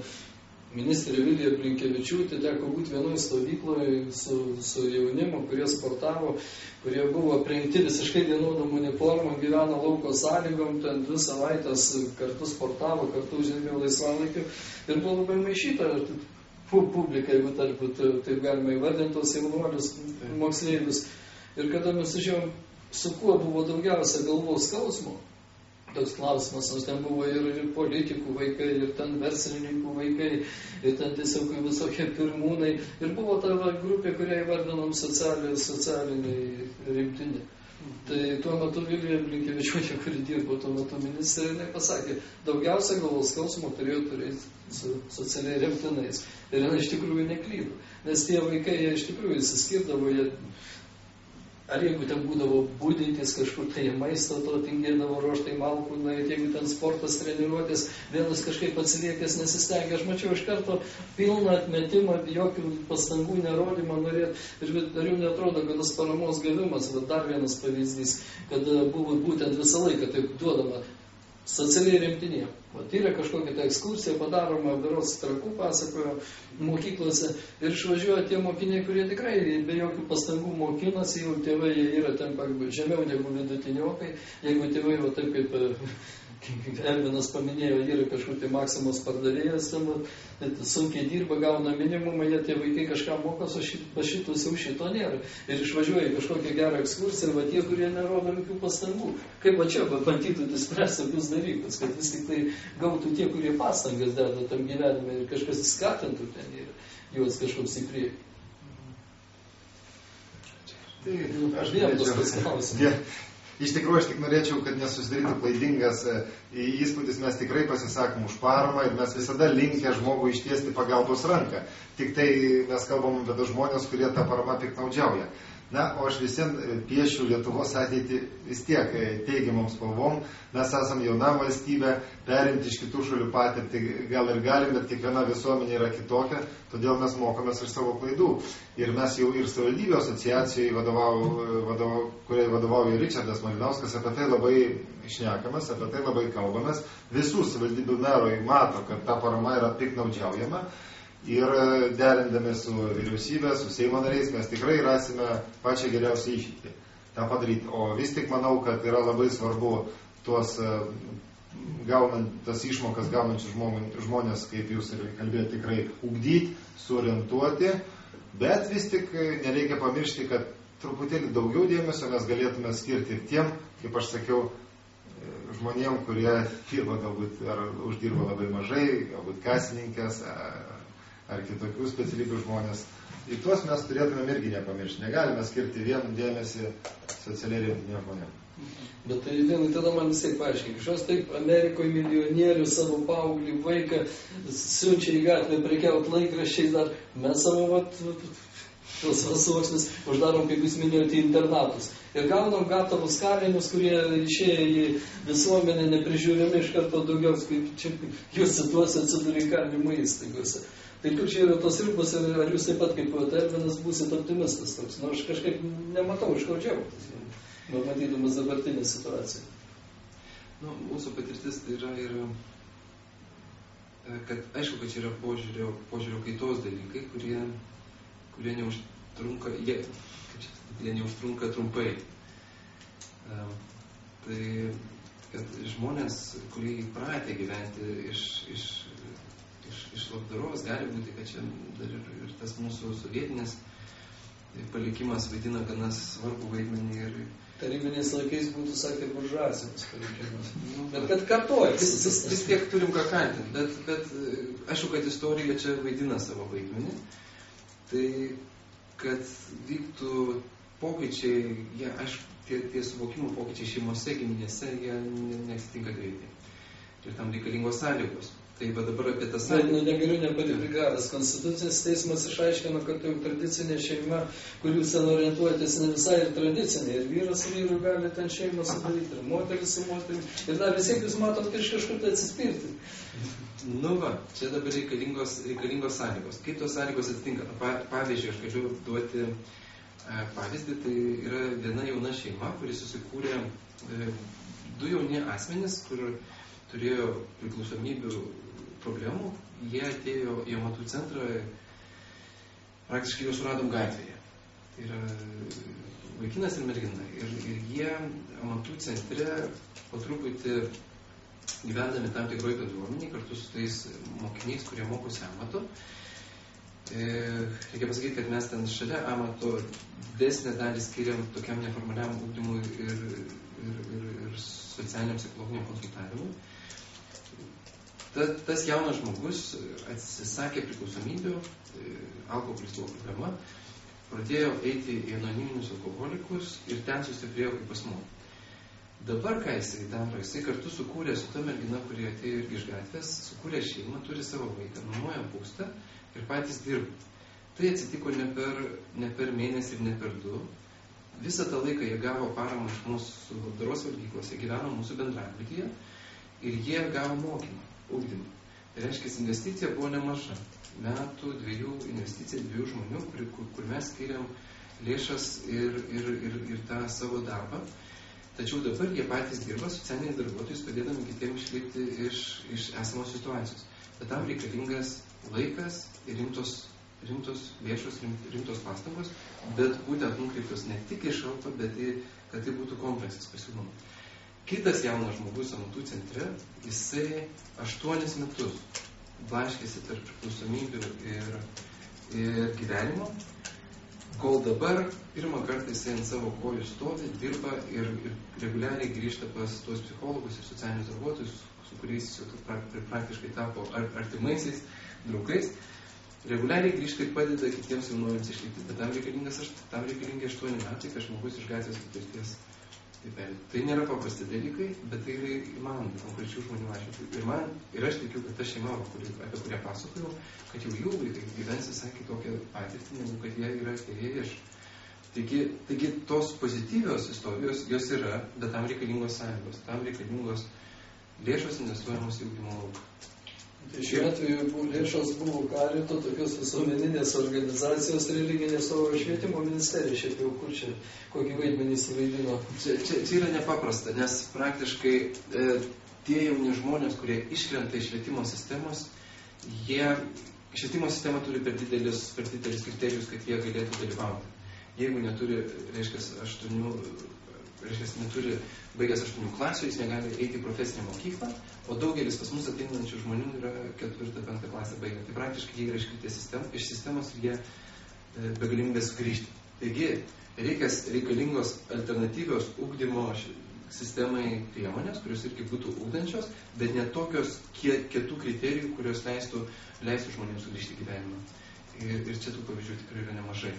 [SPEAKER 1] ministrė Vilija Blinkevičiūtė, teko būti vienoje stovykloje su jaunimu, kurie sportavo, kurie buvo aprengti visiškai vienodom uniformom, gyveno lauko sąlygom, ten 2 savaitės kartu sportavo, kartu užėmė laisvalaikiu ir buvo labai maišyta publika, jeigu taip galima įvardinti tos jaunuolius moksleivius. Ir kada mes žiūrėjom, su kuo buvo daugiausia galvos skausmo, toks klausimas, nes ten buvo ir politikų vaikai, ir ten verslininkų vaikai, ir ten tiesiog visokie pirmūnai, ir buvo ta grupė, kurią įvardinom socialiniai rimtinė. Tai tuo metu Vilija Blinkevičiūtė, kuri dirbo tuo metu ministrė, jinai pasakė, daugiausia galvos skausmo turėjo turėti su socialiai rimtinais. Ir jinai iš tikrųjų neklydo, nes tie vaikai, jie iš tikrųjų įsiskirdavo, ar jeigu ten būdavo būdintis kažkur, tai maisto to tingėdavo ruoštai malkų, jeigu ten sportas, treniruotės, vienas kažkaip atsiliekęs nesistengia. Aš mačiau iš karto pilną atmetimą, jokių pastangų nerodymą norėti. Ir ar jums netrodo, kad tas paramos gavimas, dar vienas pavyzdys, kad buvo būtent visą laiką taip duodama socialiai rimtinė. Yra kažkokia ta ekskursija padaroma, berods Trakų pasakojo mokyklose, ir išvažiuoja tie mokiniai, kurie tikrai be jokių pastangų mokinasi, jau tėvai yra ten žemiau negu vidutiniokai, jeigu tėvai taip Elvinas paminėjo, yra kažkur tai Maksimos pardavėjas, sunkiai dirba, gauna minimumą, jie tie vaikai kažką mokas, o šitus jau šito nėra. Ir išvažiuoja į kažkokią gerą ekskursiją, va tie, kurie nerodo jokių pastangų. Kaip va čia bandytų spręsti tokius dalykus, kad vis tik tai gautų tie, kurie pastangas deda tam gyvenime ir kažkas skatintų ten ir juos kažkoks į priekį.
[SPEAKER 3] Iš tikrųjų, aš tik norėčiau, kad nesusidarytų klaidingas įspūdis, mes tikrai pasisakom už paramą ir mes visada linkę žmogų ištiesti pagalbos ranką. Tik tai mes kalbam apie tos žmonės, kurie tą paramą piktnaudžiauja. Na, o aš visiems piešiu Lietuvos ateitį vis tiek teigiamom spalvom. Mes esam jauna valstybė, perimti iš kitų šalių patirtį gal ir galim, bet kiekviena visuomenė yra kitokia, todėl mes mokomės ir savo klaidų. Ir mes jau ir savivaldybių asociacijai, kuriai vadovauja Ričardas Malinauskas, apie tai labai šnekamas, apie tai labai kalbamės. Visų savivaldybių merai mato, kad ta parama yra piktnaudžiaujama. Ir derindami su vyriausybė, su Seimo nariais, mes tikrai rasime pačią geriausią išeitį tą padaryti. O vis tik manau, kad yra labai svarbu tas išmokas gaunančius žmonės, kaip jūs ir kalbėjote, tikrai ugdyti, suorientuoti, bet vis tik nereikia pamiršti, kad truputėlį daugiau dėmesio mes galėtume skirti ir tiem, kaip aš sakiau, žmonėm, kurie dirba galbūt ar uždirba labai mažai, galbūt kasininkės, ar kitokių specialybių žmonės. Ir tuos mes turėtume irgi nepamiršti. Negalime skirti vien dėmesį socialiai remtiniem žmonėm.
[SPEAKER 1] Bet tai vien tada man visai paaiškink. Šios taip Amerikoje milijonierių savo paauglį vaiką siunčia į gatvę prekiaut laikraščiais dar. Mes savo tuos sluoksnius uždarom, kaip jūs minėjote, internatus. Ir gaunam gatavus kalinius, kurie išėję į visuomenę neprižiūrimi iš karto daugiau, kaip čia jūs situose atsidūrė kalinimo įstaigose. Tai kur čia yra tos ribos ir ar jūs taip pat kaip Elvinas būsit optimistas toks? Nu, aš kažkaip nematau iš ko džiaugtis, matydamas dabartinę situaciją.
[SPEAKER 2] Nu, mūsų patirtis tai yra ir, kad aišku, kad čia yra požiūrio kaitos dalykai, kurie neužtrunka, jie neužtrunka trumpai. Tai, kad žmonės, kurie įpratę gyventi iš labdaros, gali būti, kad čia dar ir tas mūsų sovietinis palikimas vaidina gana svarbų vaidmenį ir
[SPEAKER 1] tarybiniais laikais būtų sakė buržuazinis palikimas. Bet kad kartuojasi.
[SPEAKER 2] Vis tiek turim ką kaltinti, bet aišku, kad istorija čia vaidina savo vaidmenį. Tai, kad vyktų pokyčiai, aišku, tie suvokimo pokyčiai šeimose, giminėse, jie neatsitinka greitai. Ir tam reikalingos sąlygos. Tai va dabar apie tą sąlygą.
[SPEAKER 1] Negaliu nepadėti geras. Konstitucinis teismas išaiškino, kad jau tradicinė šeima, kur jūs ten orientuojatės, ne visai ir tradicinė. Ir vyras su vyru gali ten šeimą sudaryti, ir moteris su moterim. Ir dar vis tiek jūs matot, kad iš kažkur tai atsispirti.
[SPEAKER 2] Nu va, čia dabar reikalingos sąlygos. Kaip tos sąlygos atsitinka? Pavyzdžiui, aš galiu duoti pavyzdį, tai yra viena jauna šeima, kuri susikūrė du jauni asmenys, kur turėjo priklausomybių problemų, jie atėjo į amatų centrą, praktiškai juos suradom gatvėje. Tai yra vaikinas ir mergina. Ir jie amatų centre po truputį gyvendami tam tikroj bendruomeniai kartu su tais mokiniais, kurie mokosi amato. Reikia pasakyti, kad mes ten šalia amato didesnę dalį skiriam tokiam neformaliam ugdymui ir socialiniam psichologiniam konsultavimui. Tas jaunas žmogus atsisakė priklausomybių, alkoholis buvo problema, pradėjo eiti į anoniminius alkoholikus ir ten sustiprėjo kaip asmuo. Dabar, ką jisai daro, jisai kartu sukūrė su ta mergina, kurie atėjo irgi iš gatvės, sukūrė šeimą, turi savo vaiką, nuomoja būstą ir patys dirba. Tai atsitiko ne per mėnesį ir ne per du. Visą tą laiką jie gavo paramą iš mūsų labdaros valgyklos, jie gyveno mūsų bendrabutyje ir jie gavo mokymą. Ugdymą. Tai reiškia, investicija buvo nemaža. Metų, 2 investicija, 2 žmonių, kur mes skiriam lėšas ir tą savo darbą. Tačiau dabar jie patys dirba socialiniais darbuotojais, padėdami kitiems išlipti iš esamos situacijos. Bet tam reikalingas laikas ir rimtos lėšos, rimtos pastangos, bet būtent nukreiptos ne tik iš šalto, bet kad tai būtų kompleksas pasiūlymų. kitas jaunas žmogus amatų centre, jisai 8 metus blaškėsi tarp priklausomybių ir gyvenimo, kol dabar pirmą kartą jisai ant savo kojų stovi, dirba ir reguliariai grįžta pas tuos psichologus ir socialinius darbuotojus, su kuriais jis jau praktiškai tapo artimaisiais, draugais. Reguliariai grįžta ir padeda kitiems jaunuoliams išlikti, bet tam reikalingi 8 metai, kad žmogus iš gatvės patirties. Tai nėra paprasti dalykai, bet tai yra įmanoma konkrečių žmonių atžvilgiu. Ir aš tikiu, kad ta šeima, apie kurią pasakojau, kad jau jų vaikai gyvens visai kitokią patirtį, negu kad jie yra atėję iš. Taigi tos pozityvios istorijos, jos yra, bet tam reikalingos sąjungos, tam reikalingos lėšos investuojamos į ugdymo lauką.
[SPEAKER 1] Tai šiuo atveju lėšos buvo Karito, tokios visuomeninės organizacijos religinės, o švietimo ministerija šiaip jau kur čia, kokį vaidmenį suvaidino.
[SPEAKER 2] Čia yra nepaprasta, nes praktiškai tie jauni žmonės, kurie iškrenta iš švietimo sistemos, švietimo sistema turi per didelius kriterijus, kad jie galėtų dalyvauti. Jeigu neturi, neturi baigęs 8 klasių, jis negali eiti į profesinę mokyklą, o daugelis pas mus ateinančių žmonių yra 4-5 klasę baigę. Tai praktiškai jie yra iškritę iš sistemos ir jie be galimybės sugrįžti. Taigi, reikalingos alternatyvios ugdymo sistemai priemonės, kurios irgi būtų ugdančios, bet ne tokios kietų kriterijų, kurios leistų žmonėms sugrįžti į gyvenimą. Ir čia tų pavyzdžių tikrai yra nemažai.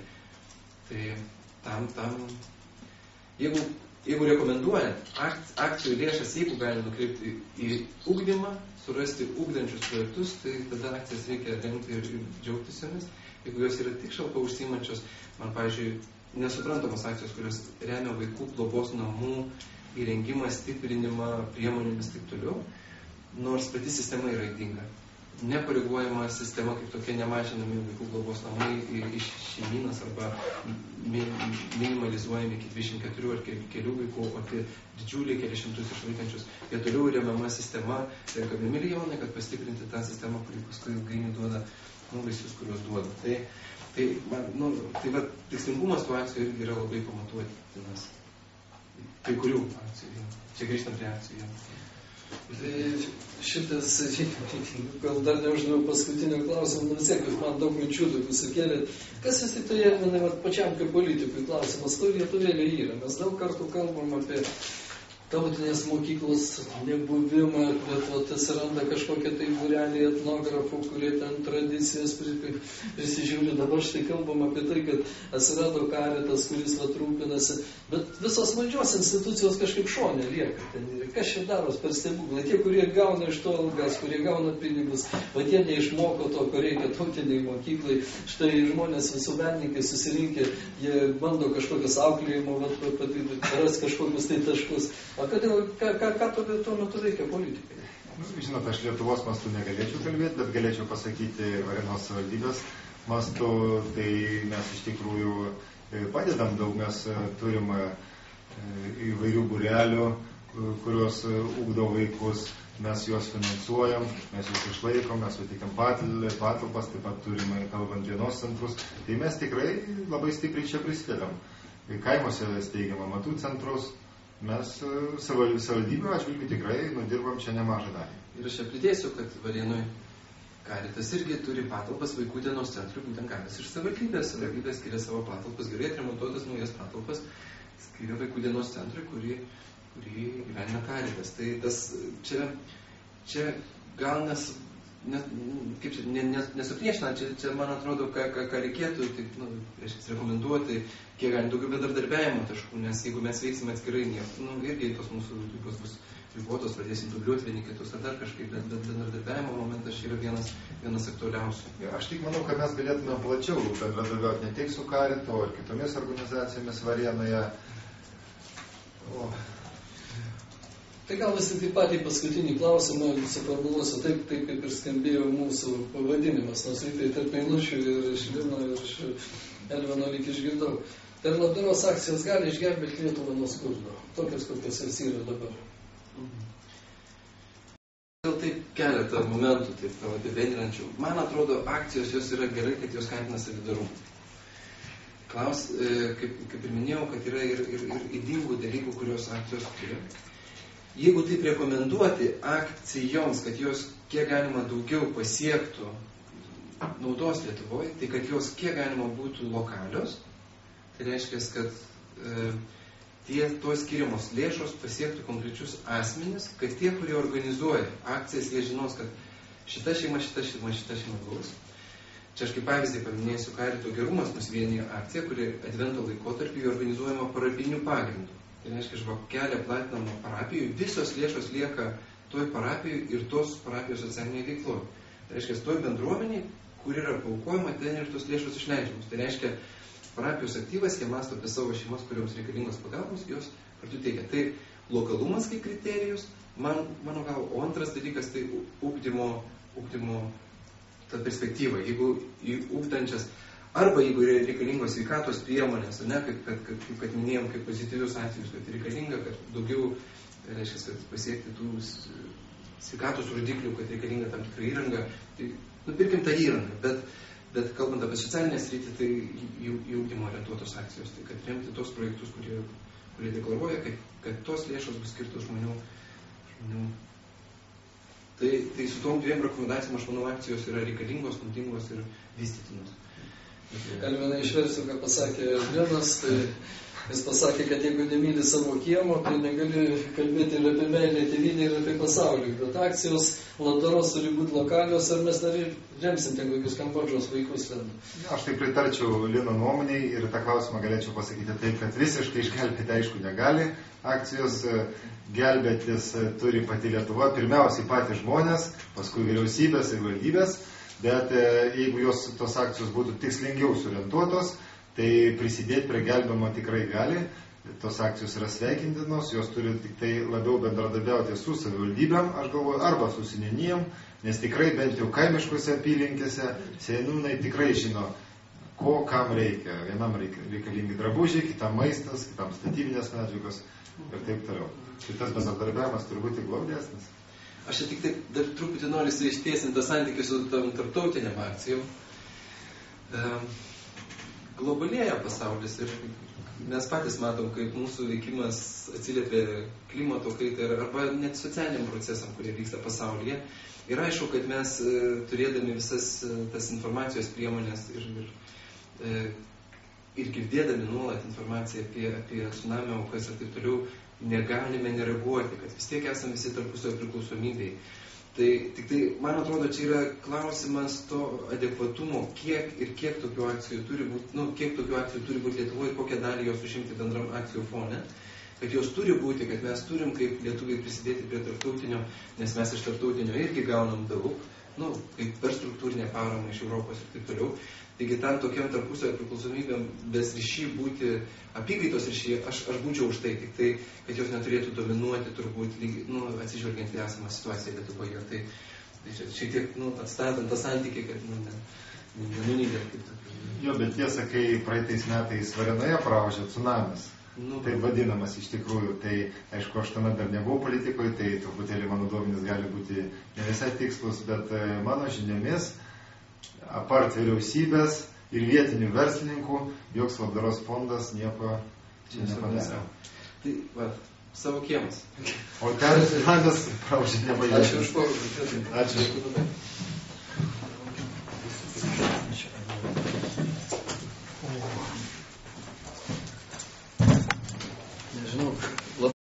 [SPEAKER 2] Tai jeigu rekomenduojant akcijų lėšas, jeigu gali nukreipti į ugdymą, surasti ugdančius projektus, tai tada akcijas reikia remti ir džiaugtis jomis. Jeigu jos yra tik šalpa užsiimančios, man, pavyzdžiui, nesuprantamos akcijos, kurios remia vaikų globos namų įrengimą, stiprinimą, priemonėmis taip toliau, nors pati sistema yra ydinga. Nekoreguojama sistema kaip tokia, nemažinami vaikų globos namai iš šeimynas arba minimalizuojami iki 24 ar kelių vaikų, o apie didžiuliai kelišimtus išlaikančius. Jie toliau remiama sistema, renkami milijonai, kad pastiprinti tą sistemą, kuri paskui ilgainiui duoda vaisius, kuriuos duoda. Tai tikslingumas tų akcijų irgi yra labai pamatuotinas. Kai kurių akcijų. Čia grįžtam prie akcijų.
[SPEAKER 1] Tai šitas, gal dar neuždaviau paskutinio klausimą, nors vis man daug minčių tokių sukėlėt. Kas vis tik toje, manai, pačiam kaip politikui klausimas, kur lietuvėlė yra? Mes daug kartų kalbam apie tautinės mokyklos nebuvimą, bet atsiranda kažkokie tai būreliai etnografų, kurie ten tradicijas prisižiūri. Dabar štai kalbam apie tai, kad atsirado Karitas, kuris rūpinasi, bet visos valdžios institucijos kažkaip šone lieka. Kas čia daros per stebuklą? Tie, kurie gauna iš to algas, kurie gauna pinigus, o tie neišmoko to, ko reikia tautiniai mokyklai. Štai žmonės visuomenininkai susirinkę, jie bando kažkokias auklėjimo, ras kažkokius tai taškus. O kodėl, ką tuo metu veikia politikai?
[SPEAKER 3] Žinot, aš Lietuvos mastu negalėčiau kalbėti, bet galėčiau pasakyti Varėnos savivaldybės mastu, tai mes iš tikrųjų padedam daug, mes turim įvairių būrelių, kurios ugdo vaikus, mes juos finansuojam, mes juos išlaikom, mes suteikiam patalpas, taip pat turime kalbant dienos centrus, tai mes tikrai labai stipriai čia prisidedam. Kaimuose steigiam amatų centrus, mes savivaldybių atžvilgiu tikrai nudirbam čia nemažą dalį.
[SPEAKER 2] Ir aš pridėsiu, kad Varėnoj Karitas irgi turi patalpas vaikų dienos centrui, būtent gavęs iš savivaldybės. Savivaldybė skiria savo patalpas, gerai atremontuotas naujas patalpas, skiria vaikų dienos centrui, kurį gyvena Karitas. Tai tas čia gal nesupriešina, čia man atrodo, ką reikėtų rekomenduoti, kiek galim daugiau bendradarbiavimo taškų, nes jeigu mes veiksime atskirai, irgi tos mūsų ribos bus ribotos, pradėsim dubliuoti vieni kitus ar dar kažkaip, bet bendradarbiavimo momentas yra vienas aktualiausių.
[SPEAKER 3] Aš tik manau, kad mes galėtume plačiau bendradarbiauti ne tik su Karitu, ar kitomis organizacijomis Varėnoje.
[SPEAKER 1] Tai gal vis tik patį paskutinį klausimą suformuluosiu taip, kaip ir skambėjo mūsų pavadinimas, nors tai tarp eilučių ir iš Lino ir iš Elvino lyg išgirdau. Per labdaros akcijos gali išgelbėti Lietuvą nuo skurdo, tokios kokios jas yra dabar.
[SPEAKER 2] Gal taip keletą momentų, taip apibendrinančių. Man atrodo, akcijos jos yra gerai, kad jos skatina solidarumą. Kaip ir minėjau, kad yra ir ydingų dalykų, kurios akcijos turi. jeigu taip rekomenduoti akcijoms, kad jos kiek galima daugiau pasiektų naudos Lietuvoje, tai kad jos kiek galima būtų lokalios, tai reiškia, kad tos skiriamos lėšos pasiektų konkrečius asmenis, kad tie, kurie organizuoja akcijas, jie žinos, kad šita šeima gaus. Čia aš kaip pavyzdį paminėsiu, Karito gerumas mus vienyje akcija, kuri advento laikotarpį organizuojama parapinių pagrindų. Tai reiškia, žvakelė platinama parapijų, visos lėšos lieka toj parapijų ir tos parapijos socialiniai veikloje. Tai reiškia, toj bendruomeniai, kur yra paukojama, ten ir tos lėšos išleidžiamos. Tai reiškia, parapijos aktyvas, jie masto apie savo šeimas, kuriuoms reikalingos pagalbos, jos kartu teikia. Tai lokalumas kaip kriterijus, mano gal, o antras dalykas tai ugdymo ta perspektyva. Jeigu į ugdančias, arba jeigu yra reikalingos sveikatos priemonės, ne, kad minėjom, kaip pozityvius atvejus, kad reikalinga, kad daugiau, reiškia, kad pasiekti tų sveikatos rodiklių, kad reikalinga tam tikra įranga, tai nupirkim tą įrangą, bet kalbant apie socialinę sritį, tai į ugdymo orientuotos akcijos, tai kad remti tos projektus, kurie deklaruoja, kad tos lėšos bus skirtos žmonių. Tai su tom dviem rekomendacijom, aš manau, akcijos yra reikalingos, naudingos ir vystytinos.
[SPEAKER 1] Elvinai išversiu, ką pasakė Linas, tai jis pasakė, kad jeigu nemyli savo kiemo, tai negali kalbėti ir apie meilę tėvynę ir apie pasaulį. Bet akcijos labdaros turi būti lokalios, ar mes dar remsim ten kokius Kambodžos vaikus lenda.
[SPEAKER 3] Aš tai pritarčiau Lino nuomoniai ir tą klausimą galėčiau pasakyti taip, kad visiškai išgelbėti aišku negali. Akcijos gelbėtis turi pati Lietuva, pirmiausiai patys žmonės, paskui vyriausybės ir valdybės, bet jeigu tos akcijos būtų tikslingiau surientuotos, tai prisidėti prie gelbėjimo tikrai gali. Tos akcijos yra sveikintinos, jos turi tik tai labiau bendradarbiauti su savivaldybėm, aš galvoju, arba su seniūnijom, nes tikrai bent jau kaimiškose apylinkėse seniūnai tikrai žino, ko kam reikia. Vienam reikalingi drabužiai, kitam maistas, kitam statybinės medžiagos ir taip toliau. Šitas bendradarbiavimas turi būti glaudesnis.
[SPEAKER 2] Aš tik taip dar truputį noriu ištiesinti santykį su tam tarptautiniam akcijom. Globalėja pasaulis ir mes patys matom, kaip mūsų veikimas atsiliepia klimato kaitai arba net socialiniam procesam, kurie vyksta pasaulyje. Ir aišku, kad mes turėdami visas tas informacijos priemonės ir girdėdami nuolat informaciją apie tsunamio aukas ir taip toliau, negalime nereaguoti, kad vis tiek esame visi tarpusavio priklausomybei. Tai tik tai, man atrodo, čia yra klausimas to adekvatumo, kiek tokių akcijų turi būti, kiek tokių akcijų turi būti Lietuvoje ir kokią dalį jos užimti bendram akcijų fone. Kad jos turi būti, kad mes turim kaip lietuviai prisidėti prie tarptautinio, nes mes iš tarptautinio irgi gaunam daug, kaip per struktūrinę paramą iš Europos ir taip toliau. Taigi tam tokiam tarpusavio priklausomybėm bez ryšy būti apykaitos ryšyje, aš būčiau už tai, tik tai, kad jos neturėtų dominuoti turbūt, atsižvelgiant į esamą situaciją Lietuvoje. Tai šiek tiek atstatant tą santykį, kad nenunydėt kaip tokį.
[SPEAKER 3] Jo, bet tiesa, kai praeitais metais Varėnoje praūžė tsunamis, taip vadinamas iš tikrųjų, tai aišku, aš tuomet dar nebuvau politikoje, tai truputėlį mano duomenys gali būti ne visai tikslus, bet mano žiniomis, apart vyriausybės ir vietinių verslininkų, joks labdaros fondas nieko čia nepadarė.
[SPEAKER 2] Tai, savo kiemas.
[SPEAKER 3] O ten tsunamis praūžė nebaigė.
[SPEAKER 1] Ačiū už pokalbį.
[SPEAKER 3] Ačiū.